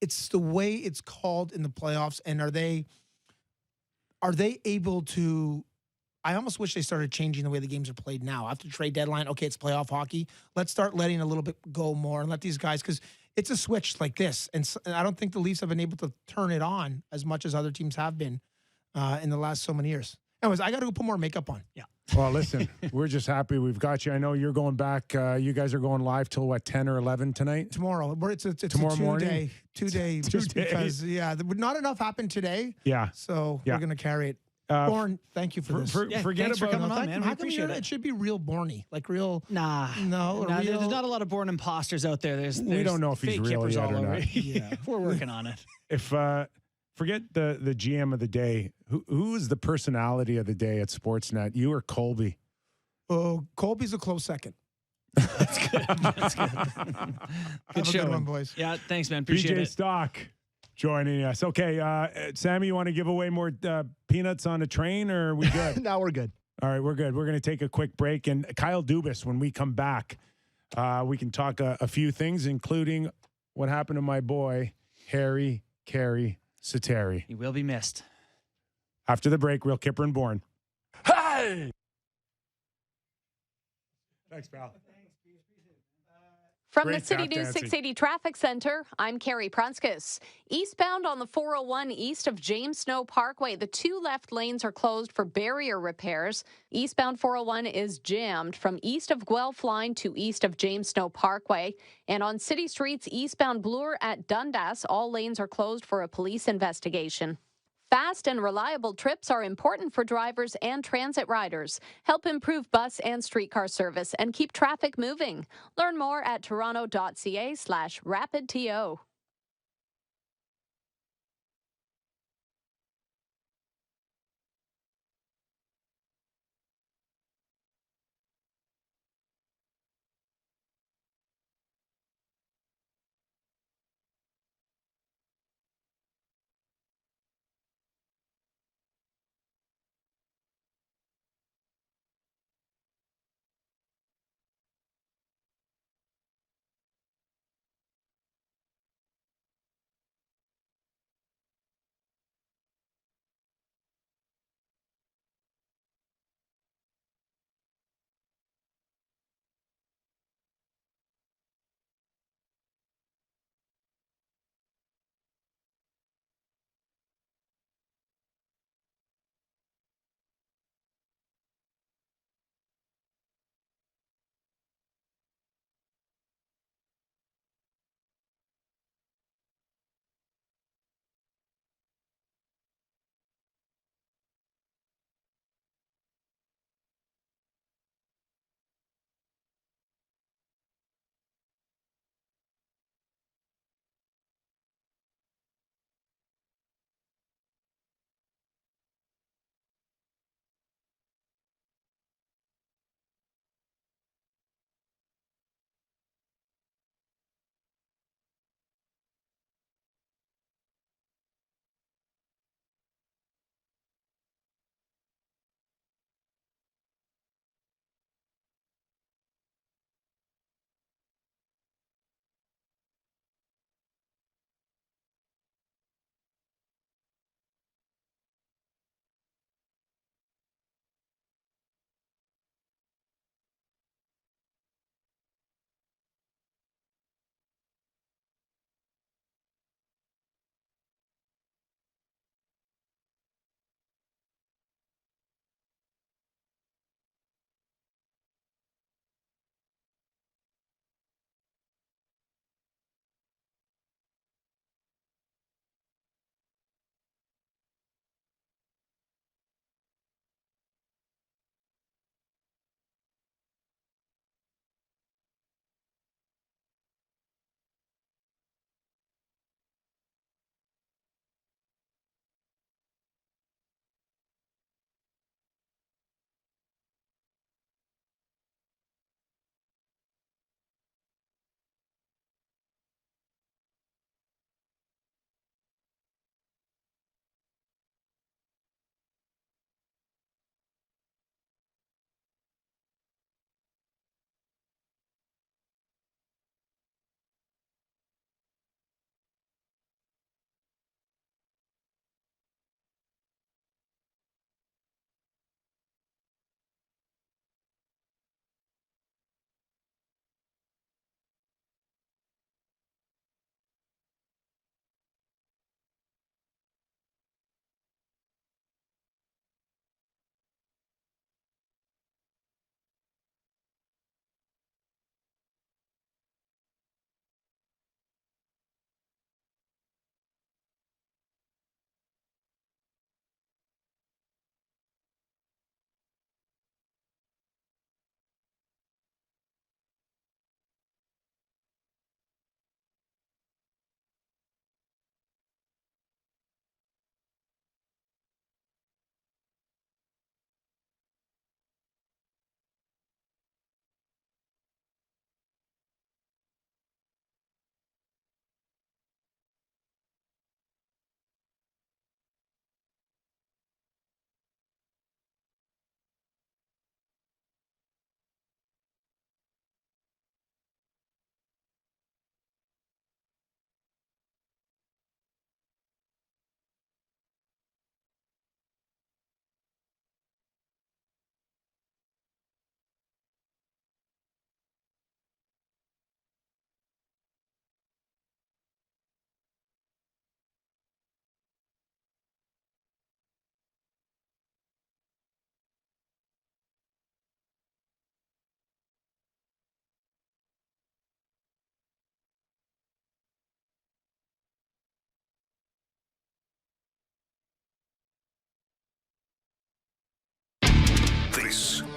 it's the way it's called in the playoffs. And are they able to? I almost wish they started changing the way the games are played now. After the trade deadline, okay, it's playoff hockey. Let's start letting a little bit go more and let these guys, because it's a switch like this. And I don't think the Leafs have been able to turn it on as much as other teams have been in the last so many years. Anyways, I got to go put more makeup on. Yeah. Well, listen, we're just happy we've got you. I know you're going back. You guys are going live till what, 10 or 11 tonight? Tomorrow. It's Tomorrow a morning? 2 day. Just because, not enough happened today. Yeah. So we're going to carry it. Bourne, thank you for this. Forget thanks for about coming on, man. We How come appreciate it. it should be real Bourney, like real. No, there's not a lot of Bourne imposters out there. We don't know if he's fake real Kippers yet all or over. not. Yeah, we're working on it. If forget the GM of the day, who is the personality of the day at Sportsnet? You or Colby? Oh, Colby's a close second. That's good. That's good. Good show, one, boys. Yeah, thanks, man. Appreciate PJ it. Stock joining us. Okay, Sammy, you want to give away more peanuts on a train, or are we good? No, we're good. All right, we're good. We're going to take a quick break. And Kyle Dubas, when we come back, we can talk a few things, including what happened to my boy, Harry Carey Sateri. He will be missed. After the break, Real Kyper and Bourne. Hey! Thanks, pal. From Great the City tap News dancing. 680 Traffic Center, I'm Carrie Prunskis. Eastbound on the 401 east of James Snow Parkway, the 2 left lanes are closed for barrier repairs. Eastbound 401 is jammed from east of Guelph Line to east of James Snow Parkway. And on city streets eastbound Bloor at Dundas, all lanes are closed for a police investigation. Fast and reliable trips are important for drivers and transit riders. Help improve bus and streetcar service and keep traffic moving. Learn more at toronto.ca/rapidto.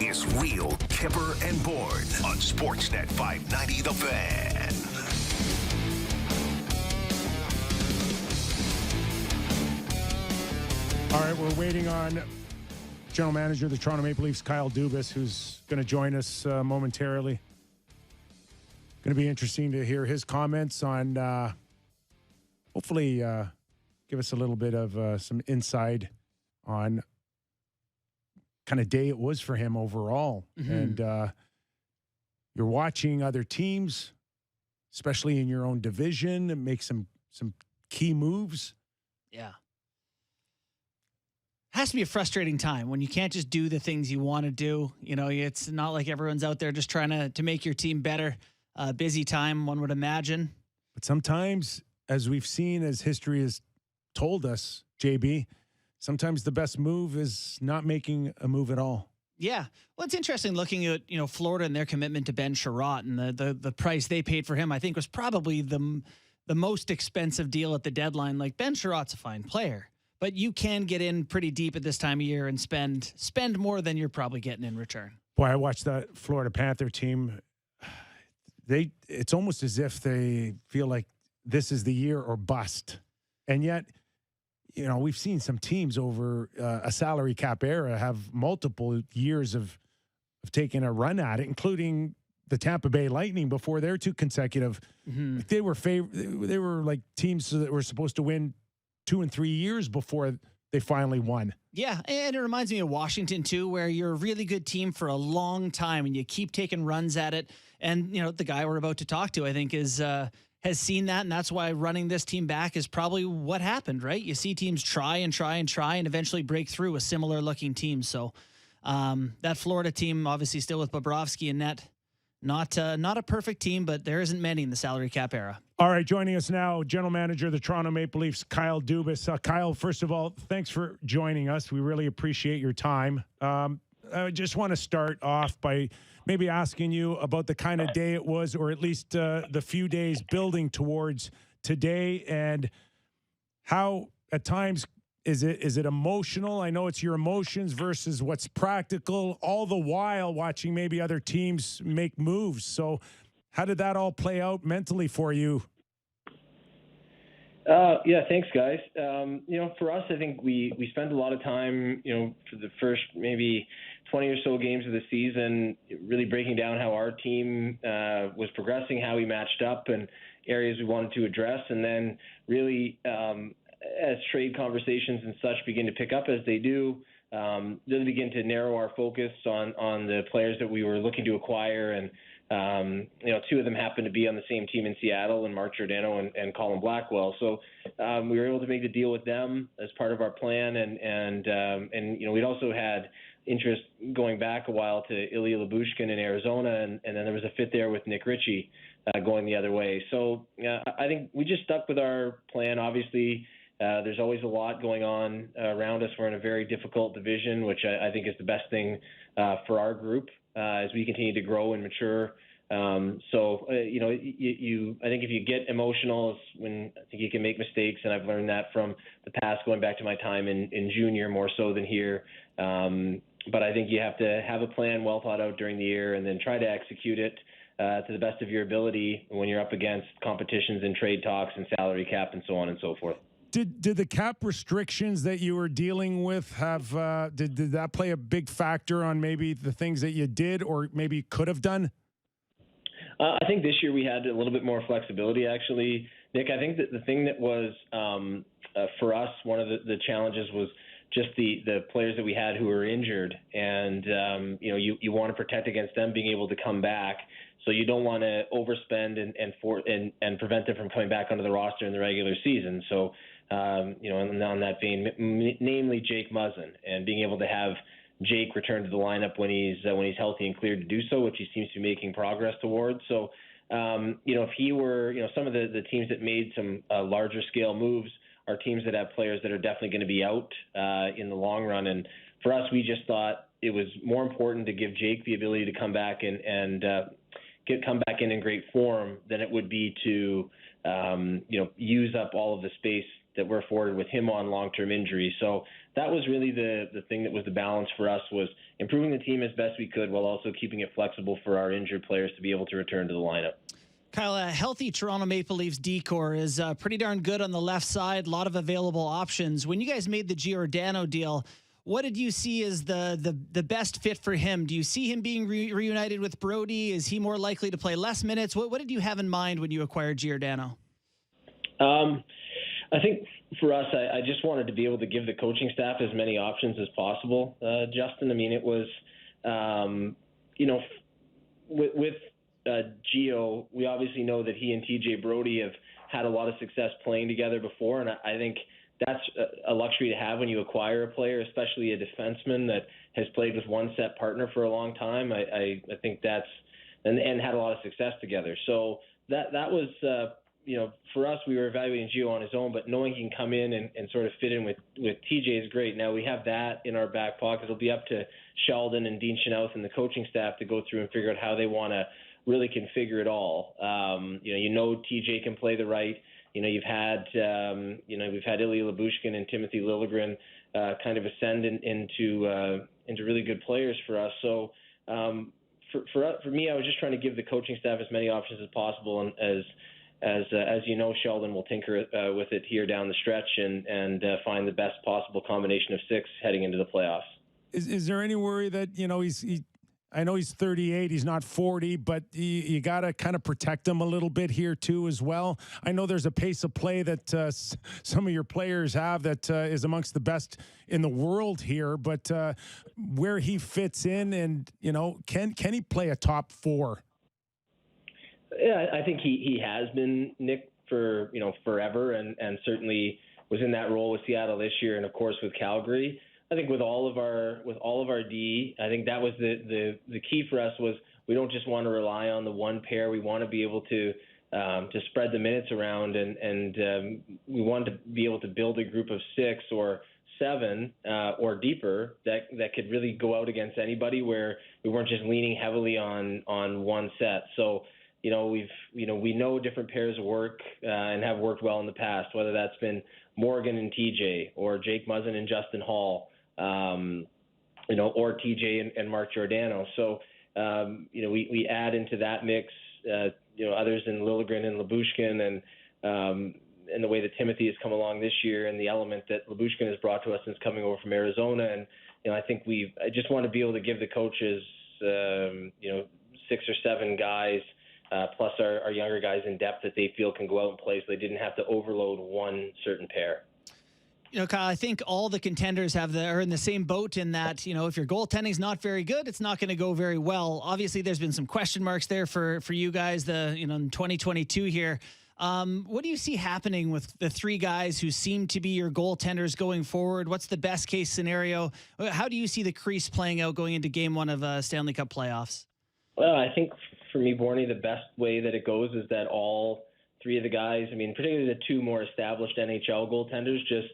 is Real Kyper and Bourne on Sportsnet 590 The Fan. All right, we're waiting on General Manager of the Toronto Maple Leafs, Kyle Dubas, who's going to join us momentarily. Going to be interesting to hear his comments on, hopefully, give us a little bit of some insight on kind of day it was for him overall. Mm-hmm. And you're watching other teams, especially in your own division, and make some key moves. Yeah. Has to be a frustrating time when you can't just do the things you want to do. You know, it's not like everyone's out there just trying to make your team better. Busy time, one would imagine. But sometimes, as we've seen, as history has told us, JB, sometimes the best move is not making a move at all. Yeah. Well, it's interesting looking at, Florida and their commitment to Ben Sherratt and the price they paid for him, I think was probably the most expensive deal at the deadline. Like, Ben Sherratt's a fine player, but you can get in pretty deep at this time of year and spend more than you're probably getting in return. Boy, I watched that Florida Panther team. It's almost as if they feel like this is the year or bust. And yet, we've seen some teams over a salary cap era have multiple years of taking a run at it, including the Tampa Bay Lightning before their two consecutive. Mm-hmm. They were like teams that were supposed to win 2 and 3 years before they finally won. Yeah, and it reminds me of Washington too, where you're a really good team for a long time and you keep taking runs at it. And the guy we're about to talk to, I think, has seen that, and that's why running this team back is probably what happened, right? You see teams try and try and try and eventually break through a similar looking team. So that Florida team, obviously still with Bobrovsky and net, not a perfect team, but there isn't many in the salary cap era. All right, joining us now, General Manager of the Toronto Maple Leafs, Kyle Dubas. Kyle, first of all, thanks for joining us. We really appreciate your time. I just want to start off by maybe asking you about the kind of day it was, or at least the few days building towards today, and how at times is it emotional? I know it's your emotions versus what's practical, all the while watching maybe other teams make moves. So how did that all play out mentally for you? Yeah, thanks, guys. For us, I think we spent a lot of time, for the first maybe 20 or so games of the season, really breaking down how our team was progressing, how we matched up, and areas we wanted to address. And then really, as trade conversations and such begin to pick up as they do, really begin to narrow our focus on the players that we were looking to acquire. And two of them happened to be on the same team in Seattle, and Mark Giordano and Colin Blackwell. So we were able to make the deal with them as part of our plan, and we'd also had interest going back a while to Ilya Lyubushkin in Arizona, and then there was a fit there with Nick Ritchie going the other way. So I think we just stuck with our plan. Obviously, there's always a lot going on around us. We're in a very difficult division, which I think is the best thing for our group as we continue to grow and mature. I think if you get emotional, it's when I think you can make mistakes, and I've learned that from the past, going back to my time in junior more so than here. But I think you have to have a plan well thought out during the year, and then try to execute it to the best of your ability when you're up against competitions and trade talks and salary cap and so on and so forth. Did the cap restrictions that you were dealing with have did that play a big factor on maybe the things that you did or maybe could have done? I think this year we had a little bit more flexibility, actually. Nick, I think that the thing that was for us, one of the challenges was just the players that we had who were injured, and you want to protect against them being able to come back. So you don't want to overspend and prevent them from coming back onto the roster in the regular season. So and on that vein, namely Jake Muzzin, and being able to have Jake return to the lineup when he's healthy and cleared to do so, which he seems to be making progress towards. So if he were, some of the teams that made some larger scale moves are teams that have players that are definitely going to be out in the long run. And for us, we just thought it was more important to give Jake the ability to come back and come back in great form than it would be to use up all of the space that we're afforded with him on long-term injury. So that was really the thing that was the balance for us, was improving the team as best we could while also keeping it flexible for our injured players to be able to return to the lineup. Kyle, a healthy Toronto Maple Leafs decor is pretty darn good on the left side. A lot of available options. When you guys made the Giordano deal, what did you see as the best fit for him? Do you see him being reunited with Brody? Is he more likely to play less minutes? What did you have in mind when you acquired Giordano? I think for us, I just wanted to be able to give the coaching staff as many options as possible, Justin. I mean, it was, with Gio, we obviously know that he and TJ Brody have had a lot of success playing together before, and I think that's a luxury to have when you acquire a player, especially a defenseman that has played with one set partner for a long time. I think that's and had a lot of success together. So that was for us, we were evaluating Gio on his own, but knowing he can come in and sort of fit in with TJ is great. Now we have that in our back pocket. It'll be up to Sheldon and Dean Chenoweth and the coaching staff to go through and figure out how they want to really configure it all. TJ can play the right. We've had Ilya Lyubushkin and Timothy Liljegren kind of ascend into really good players for us. So for me, I was just trying to give the coaching staff as many options as possible, and as you know, Sheldon will tinker with it here down the stretch and find the best possible combination of six heading into the playoffs. Is there any worry that I know he's 38, he's not 40, but you got to kind of protect him a little bit here too as well? I know there's a pace of play that some of your players have that is amongst the best in the world here, but where he fits in and, can he play a top four? Yeah, I think he has been, Nick, for forever, and certainly was in that role with Seattle this year, and of course with Calgary. I think with all of our D, I think that was the key for us, was we don't just want to rely on the one pair. We want to be able to spread the minutes around, and we want to be able to build a group of 6 or 7 or deeper that could really go out against anybody, where we weren't just leaning heavily on one set. So we know different pairs work and have worked well in the past, whether that's been Morgan and TJ or Jake Muzzin and Justin Hall, or TJ and Mark Giordano. So, we add into that mix, others in Liljegren and Lyubushkin, and the way that Timothy has come along this year, and the element that Lyubushkin has brought to us since coming over from Arizona. And, I think I just want to be able to give the coaches, 6 or 7 guys, plus our younger guys in depth that they feel can go out and play, so they didn't have to overload one certain pair. Kyle, I think all the contenders are in the same boat in that, if your goaltending's not very good, it's not going to go very well. Obviously, there's been some question marks there for you guys, in 2022 here. What do you see happening with the 3 guys who seem to be your goaltenders going forward? What's the best case scenario? How do you see the crease playing out going into game 1 of Stanley Cup playoffs? Well, I think for me, Bourne, the best way that it goes is that all 3 of the guys, particularly the 2 more established NHL goaltenders, just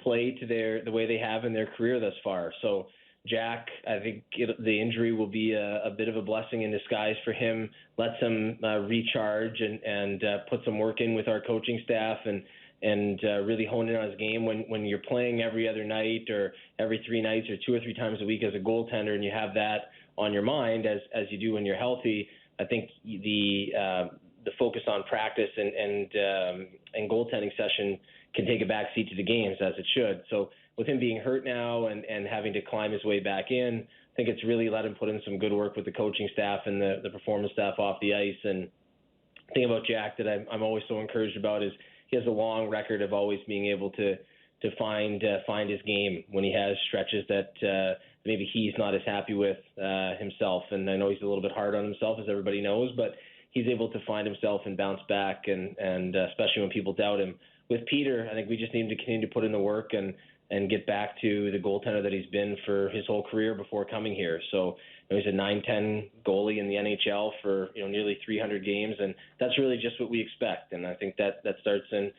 play to the way they have in their career thus far. So Jack, I think the injury will be a bit of a blessing in disguise for him. Lets him recharge and put some work in with our coaching staff and really hone in on his game. When you're playing every other night or every 3 nights or 2 or 3 times a week as a goaltender, and you have that on your mind as you do when you're healthy, I think the focus on practice and goaltending session can take a back seat to the games, as it should. So with him being hurt now and having to climb his way back in, I think it's really let him put in some good work with the coaching staff and the performance staff off the ice. And the thing about Jack that I'm always so encouraged about is he has a long record of always being able to find his game when he has stretches that maybe he's not as happy with himself. And I know he's a little bit hard on himself, as everybody knows, but he's able to find himself and bounce back, and especially when people doubt him. With Peter, I think we just need to continue to put in the work and get back to the goaltender that he's been for his whole career before coming here. So he's a 9-10 goalie in the NHL for nearly 300 games, and that's really just what we expect. And I think that starts in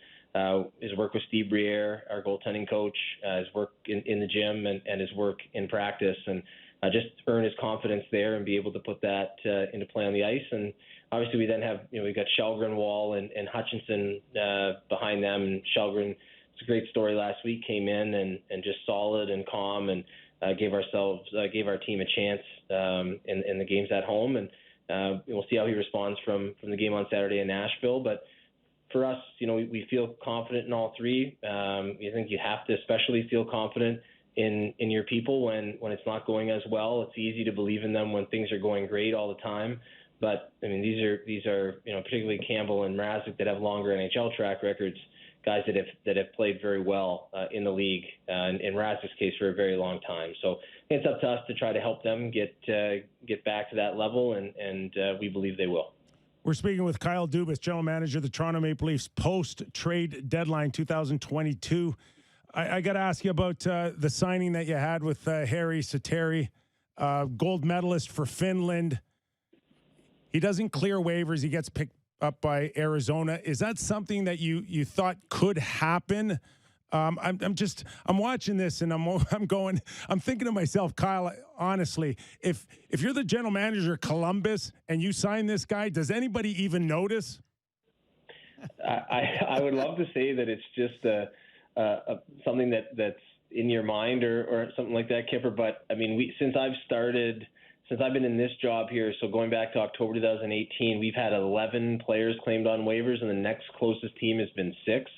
his work with Steve Briere, our goaltending coach, his work in the gym and his work in practice, and just earn his confidence there and be able to put that into play on the ice. And obviously we then have, we've got Källgren, Wall, and Hutchinson behind them. And Källgren a great story last week. Came in and just solid and calm, and gave our team a chance in the games at home, and we'll see how he responds from the game on Saturday in Nashville. But for us, we feel confident in all three. I think you have to especially feel confident in your people when it's not going as well. It's easy to believe in them when things are going great all the time. But I mean, these are particularly Campbell and Mrazek that have longer NHL track records, guys that have played very well in the league, in Mrazek's case for a very long time. So it's up to us to try to help them get back to that level, and we believe they will. We're speaking with Kyle Dubas, general manager of the Toronto Maple Leafs post-trade deadline 2022. I got to ask you about the signing that you had with Harri Sateri, gold medalist for Finland. He doesn't clear waivers. He gets picked up by Arizona. Is that something that you thought could happen? I'm watching this and I'm thinking to myself, Kyle, honestly, if you're the general manager of Columbus and you sign this guy, does anybody even notice? I would love to say that it's just something that's in your mind or something like that, Kyper. But I mean, since I've been in this job here, so going back to October 2018, we've had 11 players claimed on waivers, and the next closest team has been 6.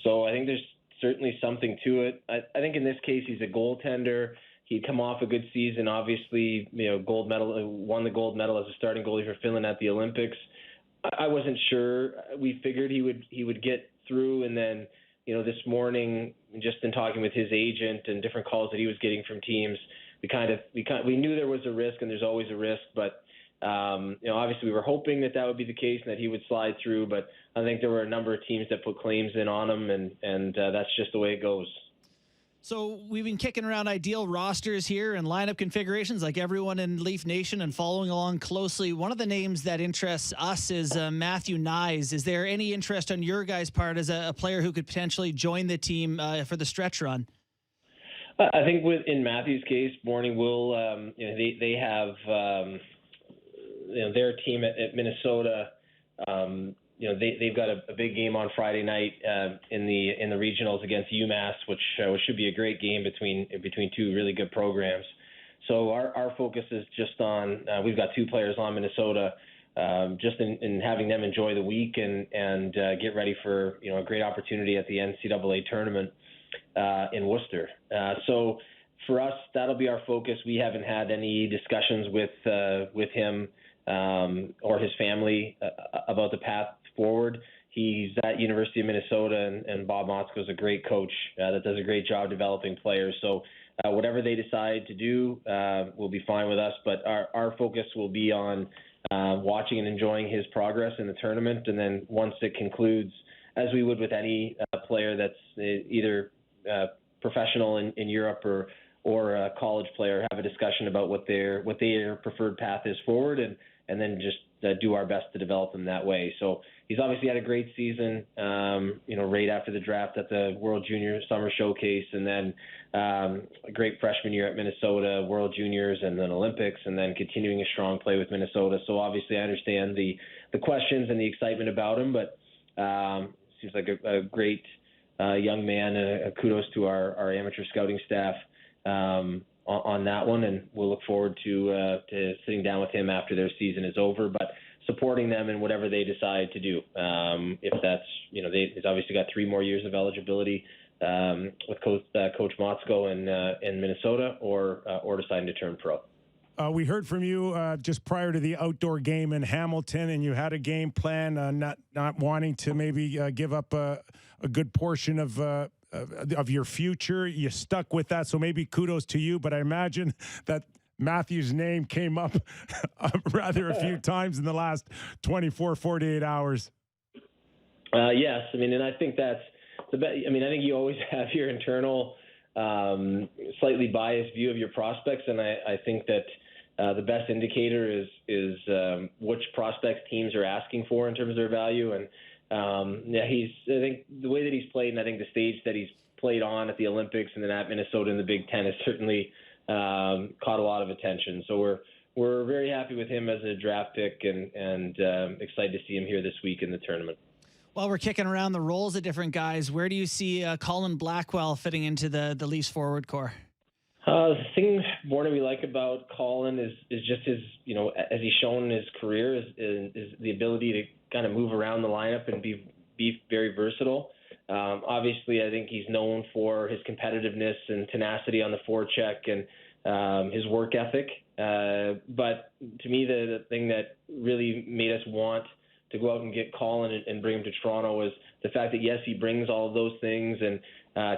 So I think there's certainly something to it. I think in this case, he's a goaltender. He'd come off a good season, obviously, gold medal, won the gold medal as a starting goalie for Finland at the Olympics. I wasn't sure. We figured he would get through, and then this morning, just in talking with his agent and different calls that he was getting from teams, we knew there was a risk, and there's always a risk, but obviously we were hoping that would be the case and that he would slide through, but I think there were a number of teams that put claims in on him, and that's just the way it goes. So we've been kicking around ideal rosters here and lineup configurations like everyone in Leaf Nation and following along closely. One of the names that interests us is Matthew Knies. Is there any interest on your guys' part as a player who could potentially join the team for the stretch run? I think in Matthew's case, Bourne will. They have their team at Minnesota. They've got a big game on Friday night in the regionals against UMass, which should be a great game between two really good programs. So our focus is just on we've got 2 players on Minnesota, just in having them enjoy the week and get ready for a great opportunity at the NCAA tournament in Worcester. So for us, that'll be our focus. We haven't had any discussions with him or his family about the path forward. He's at University of Minnesota, and Bob Motzko is a great coach that does a great job developing players. So whatever they decide to do will be fine with us. But our focus will be on watching and enjoying his progress in the tournament. And then once it concludes, as we would with any player that's either professional in Europe or a college player, have a discussion about what their preferred path is forward, and then just do our best to develop them that way. So he's obviously had a great season, right after the draft at the World Junior Summer Showcase, and then a great freshman year at Minnesota, World Juniors, and then Olympics, and then continuing a strong play with Minnesota. So obviously I understand the questions and the excitement about him, but seems like a great young man. Kudos to our amateur scouting staff on that one, and we'll look forward to sitting down with him after their season is over, but supporting them in whatever they decide to do. If that's, they've obviously got 3 more years of eligibility with Coach Motzko in Minnesota, or deciding to turn pro. We heard from you just prior to the outdoor game in Hamilton, and you had a game plan, not wanting to maybe give up a good portion of your future. You stuck with that, so maybe kudos to you. But I imagine that Matthew's name came up rather a few times in the last 24, 48 hours. Yes, and I think that's the best. I think you always have your internal, slightly biased view of your prospects, and I think that the best indicator is which prospects teams are asking for in terms of their value. And I think the way that he's played, and I think the stage that he's played on at the Olympics and then at Minnesota in the Big Ten has certainly caught a lot of attention. So we're very happy with him as a draft pick, and excited to see him here this week in the tournament. While we're kicking around the roles of different guys, where do you see Colin Blackwell fitting into the Leafs forward core? The thing, Bourne, we like about Colin is just his, as he's shown in his career, is the ability to kind of move around the lineup and be very versatile. Obviously, I think he's known for his competitiveness and tenacity on the forecheck and his work ethic. But to me, the thing that really made us want to go out and get Colin and bring him to Toronto was the fact that, yes, he brings all of those things and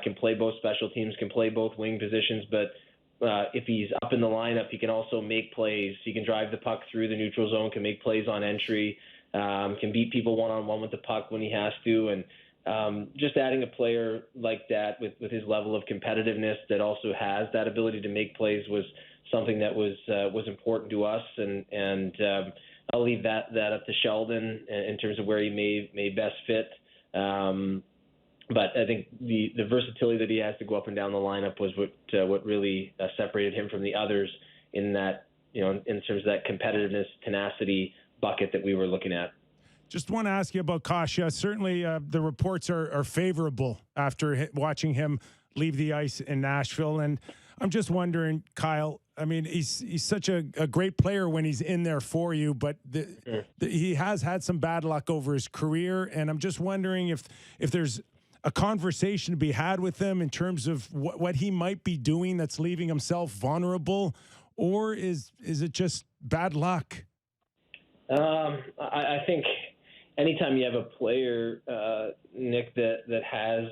can play both special teams, can play both wing positions, but if he's up in the lineup, he can also make plays. He can drive the puck through the neutral zone, can make plays on entry, can beat people one-on-one with the puck when he has to. And just adding a player like that with his level of competitiveness that also has that ability to make plays was something that was important to us. And I'll leave that up to Sheldon in terms of where he may best fit. But I think the versatility that he has to go up and down the lineup was what really separated him from the others in that, in terms of that competitiveness, tenacity bucket that we were looking at. Just want to ask you about Kasha. Certainly the reports are favorable after watching him leave the ice in Nashville. And I'm just wondering, Kyle, I mean, he's such a great player when he's in there for you, but he has had some bad luck over his career. And I'm just wondering if there's a conversation to be had with him in terms of what he might be doing that's leaving himself vulnerable, or is it just bad luck? I think anytime you have a player, Nick, that has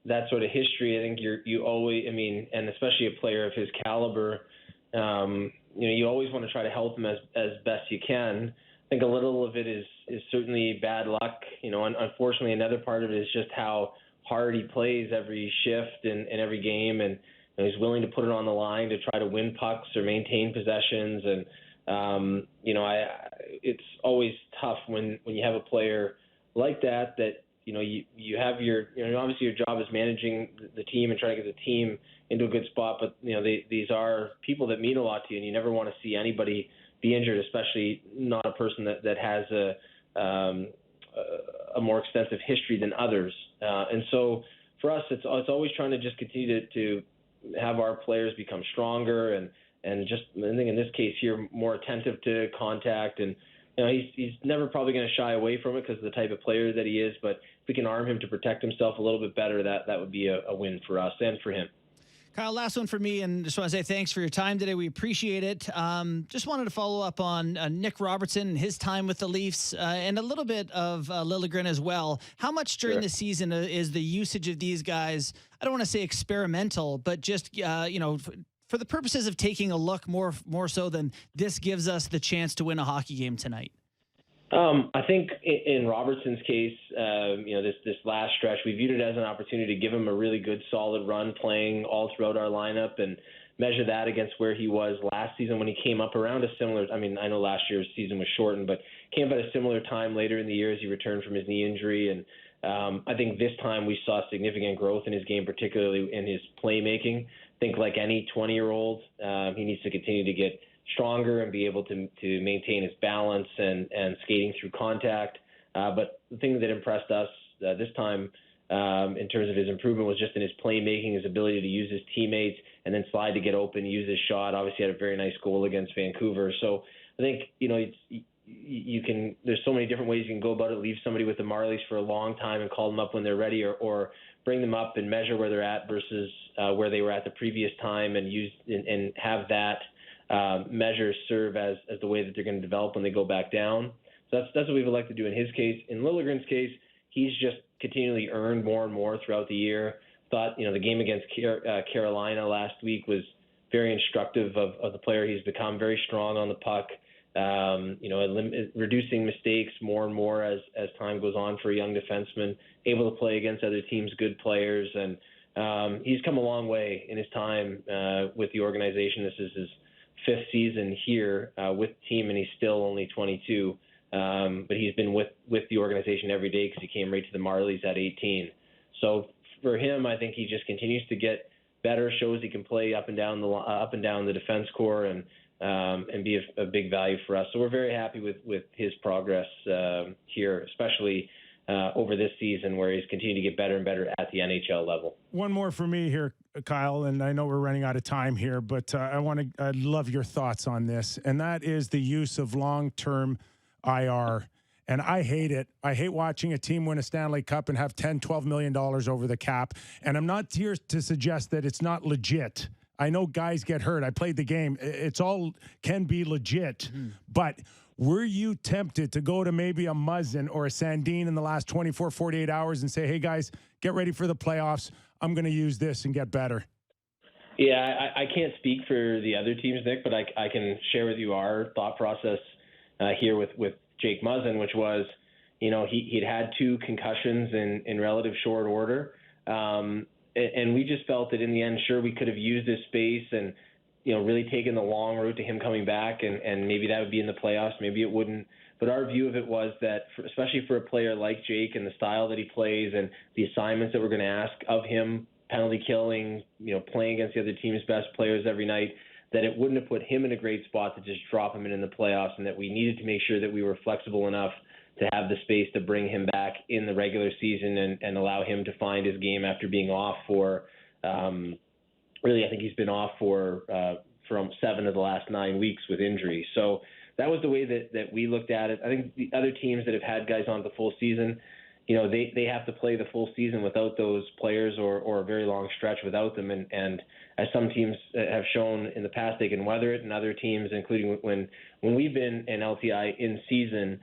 that sort of history, I think you always, and especially a player of his caliber, you always want to try to help him as best you can. I think a little of it is certainly bad luck. Unfortunately, another part of it is just how hard he plays every shift and every game, and he's willing to put it on the line to try to win pucks or maintain possessions. And it's always tough when you have a player like that you have your obviously your job is managing the team and trying to get the team into a good spot, but these are people that mean a lot to you, and you never want to see anybody be injured, especially not a person that has a more extensive history than others. And so for us, it's always trying to just continue to have our players become stronger and just, I think in this case here, more attentive to contact. And he's never probably going to shy away from it because of the type of player that he is. But if we can arm him to protect himself a little bit better, that would be a win for us and for him. Kyle, last one for me, and just want to say thanks for your time today. We appreciate it. Just wanted to follow up on Nick Robertson and his time with the Leafs, and a little bit of Liljegren as well. How much during the season is the usage of these guys, I don't want to say experimental, but just, for the purposes of taking a look more so than this gives us the chance to win a hockey game tonight? I think in Robertson's case, this last stretch, we viewed it as an opportunity to give him a really good, solid run playing all throughout our lineup and measure that against where he was last season when he came up around a similar, I know last year's season was shortened, but came up at a similar time later in the year as he returned from his knee injury. And I think this time we saw significant growth in his game, particularly in his playmaking. I think like any 20-year-old, he needs to continue to get stronger and be able to maintain his balance and skating through contact. But the thing that impressed us this time in terms of his improvement was just in his playmaking, his ability to use his teammates and then slide to get open, use his shot. Obviously had a very nice goal against Vancouver. So I think, you can, there's so many different ways you can go about it. Leave somebody with the Marlies for a long time and call them up when they're ready, or bring them up and measure where they're at versus where they were at the previous time and use and have that measures serve as the way that they're going to develop when they go back down. So that's what we would like to do in his case. In Liljegren's case, he's just continually earned more and more throughout the year. Thought, the game against Carolina last week was very instructive of the player he's become, very strong on the puck, reducing mistakes more and more as time goes on for a young defenseman, able to play against other teams' good players. And he's come a long way in his time with the organization. This is his fifth season here with the team, and he's still only 22. But he's been with the organization every day because he came right to the Marlies at 18. So for him, I think he just continues to get better, shows he can play up and down the defense core and be a big value for us. So we're very happy with his progress here, especially over this season, where he's continued to get better and better at the NHL level. One more for me here, Kyle, and I know we're running out of time here, but I'd love your thoughts on this, and that is the use of long-term IR. And I hate it. I hate watching a team win a Stanley Cup and have $10, $12 million over the cap. And I'm not here to suggest that it's not legit. I know guys get hurt. I played the game. It's all can be legit. But were you tempted to go to maybe a Muzzin or a Sandeen in the last 24, 48 hours and say, hey, guys, get ready for the playoffs. I'm going to use this and get better? Yeah, I can't speak for the other teams, Nick, but I can share with you our thought process here with Jake Muzzin, which was, he'd had 2 concussions in relative short order. And we just felt that in the end, sure, we could have used this space and, really taken the long route to him coming back, and maybe that would be in the playoffs, maybe it wouldn't. But our view of it was that, especially for a player like Jake and the style that he plays and the assignments that we're going to ask of him, penalty killing, playing against the other team's best players every night, that it wouldn't have put him in a great spot to just drop him in the playoffs, and that we needed to make sure that we were flexible enough to have the space to bring him back in the regular season and allow him to find his game after being off for, really, I think he's been off for from 7 of the last 9 weeks with injury. So that was the way that we looked at it. I think the other teams that have had guys on the full season, they have to play the full season without those players or a very long stretch without them. And as some teams have shown in the past, they can weather it, and other teams, including when we've been in LTI in season,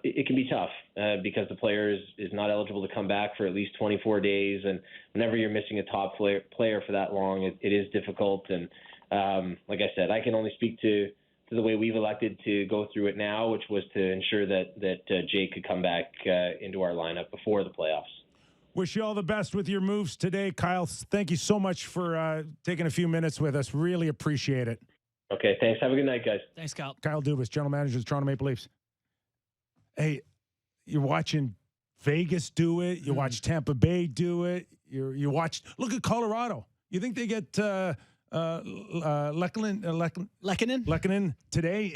it can be tough because the player is not eligible to come back for at least 24 days. And whenever you're missing a top player for that long, it is difficult. And like I said, I can only speak to the way we've elected to go through it now, which was to ensure that Jake could come back into our lineup before the playoffs. Wish you all the best with your moves today, Kyle. Thank you so much for taking a few minutes with us. Really appreciate it. Okay, thanks. Have a good night, guys. Thanks, Kyle. Kyle Dubas, General Manager of the Toronto Maple Leafs. Hey, you're watching Vegas do it. You watch Tampa Bay do it. You watch. Look at Colorado. You think they get Lehkonen today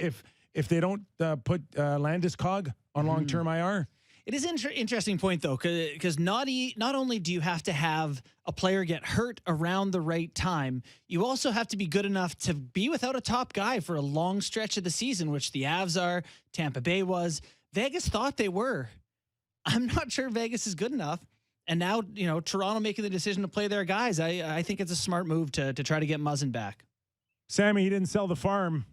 if they don't put Landeskog on long-term IR? It is an interesting point, though, because not only do you have to have a player get hurt around the right time, you also have to be good enough to be without a top guy for a long stretch of the season, which the Avs are, Tampa Bay was. Vegas thought they were. I'm not sure Vegas is good enough. And now, Toronto making the decision to play their guys. I think it's a smart move to try to get Muzzin back. Sammy, he didn't sell the farm.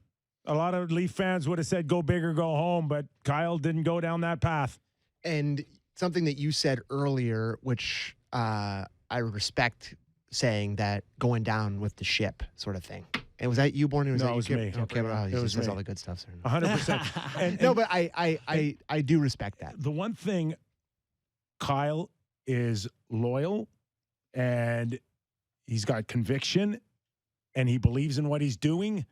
A lot of Leaf fans would have said go big or go home, but Kyle didn't go down that path. And something that you said earlier, which I respect, saying that going down with the ship sort of thing. And was that you, Bourne? No, it was me. Okay, well, he says all the good stuff. 100%. No, but I do respect that. The one thing, Kyle is loyal, and he's got conviction, and he believes in what he's doing.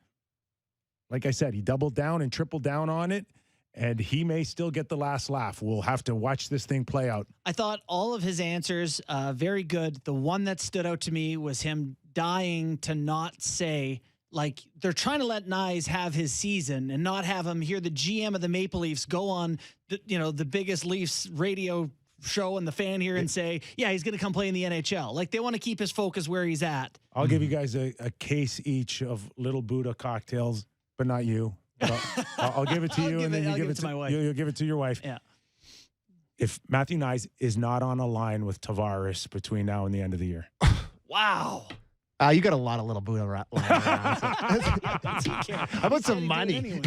Like I said, he doubled down and tripled down on it, and he may still get the last laugh. We'll have to watch this thing play out. I thought all of his answers very good. The one that stood out to me was him dying to not say, like, they're trying to let Nyes have his season and not have him hear the GM of the Maple Leafs go on the biggest Leafs radio show and the fan here and say, yeah, he's going to come play in the NHL. Like, they want to keep his focus where he's at. I'll give you guys a case each of Little Buddha cocktails, but not you. But I'll give it to you, and then you give it to my wife. You'll give it to your wife. Yeah. If Matthew Nyes is not on a line with Tavares between now and the end of the year. Wow. You got a lot of Little Buddha lying around. How about some money?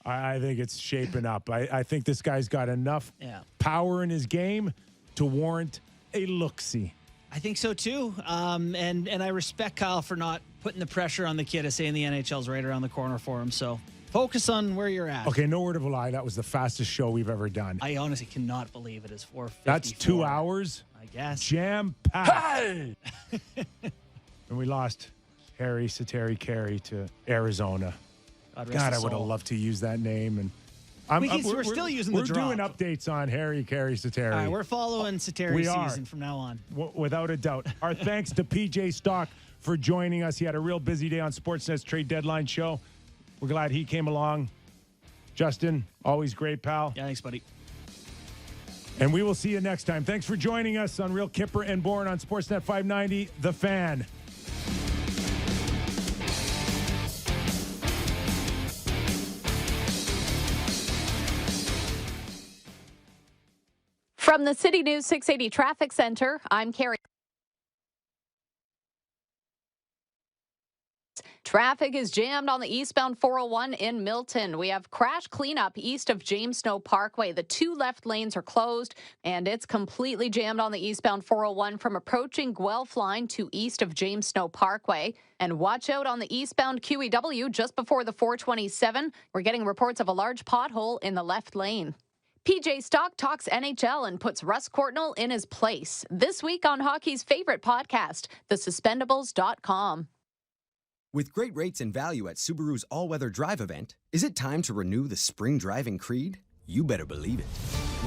I think it's shaping up. I think this guy's got enough power in his game to warrant a look-see. I think so too. And I respect Kyle for not putting the pressure on the kid of saying the NHL's right around the corner for him. So focus on where you're at. Okay, no word of a lie. That was the fastest show we've ever done. I honestly cannot believe it is 4:54. That's 2 hours. I guess. Jam-packed. Hey! And we lost Harry Sateri Carey to Arizona. God, I would have loved to use that name. And we're still using the drop. We're doing updates on Harry Carey Sateri. All right, we're following Sateri's season from now on. Without a doubt. Our thanks to PJ Stock for joining us. He had a real busy day on Sportsnet's trade deadline show. We're glad he came along. Justin, always great, pal. Yeah, thanks, buddy. And we will see you next time. Thanks for joining us on Real Kyper and Bourne on Sportsnet 590, The Fan. From the City News 680 Traffic Center, I'm Carrie. Traffic is jammed on the eastbound 401 in Milton. We have crash cleanup east of James Snow Parkway. The 2 left lanes are closed, and it's completely jammed on the eastbound 401 from approaching Guelph line to east of James Snow Parkway. And watch out on the eastbound QEW just before the 427. We're getting reports of a large pothole in the left lane. PJ Stock talks NHL and puts Russ Courtnall in his place. This week on hockey's favorite podcast, thesuspendables.com. With great rates and value at Subaru's all-weather drive event, is it time to renew the spring driving creed? You better believe it.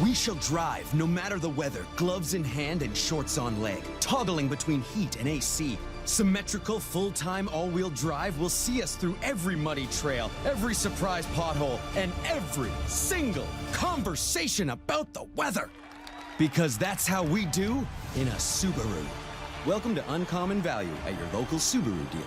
We shall drive no matter the weather, gloves in hand and shorts on leg, toggling between heat and AC. Symmetrical, full-time, all-wheel drive will see us through every muddy trail, every surprise pothole, and every single conversation about the weather. Because that's how we do in a Subaru. Welcome to Uncommon Value at your local Subaru dealer.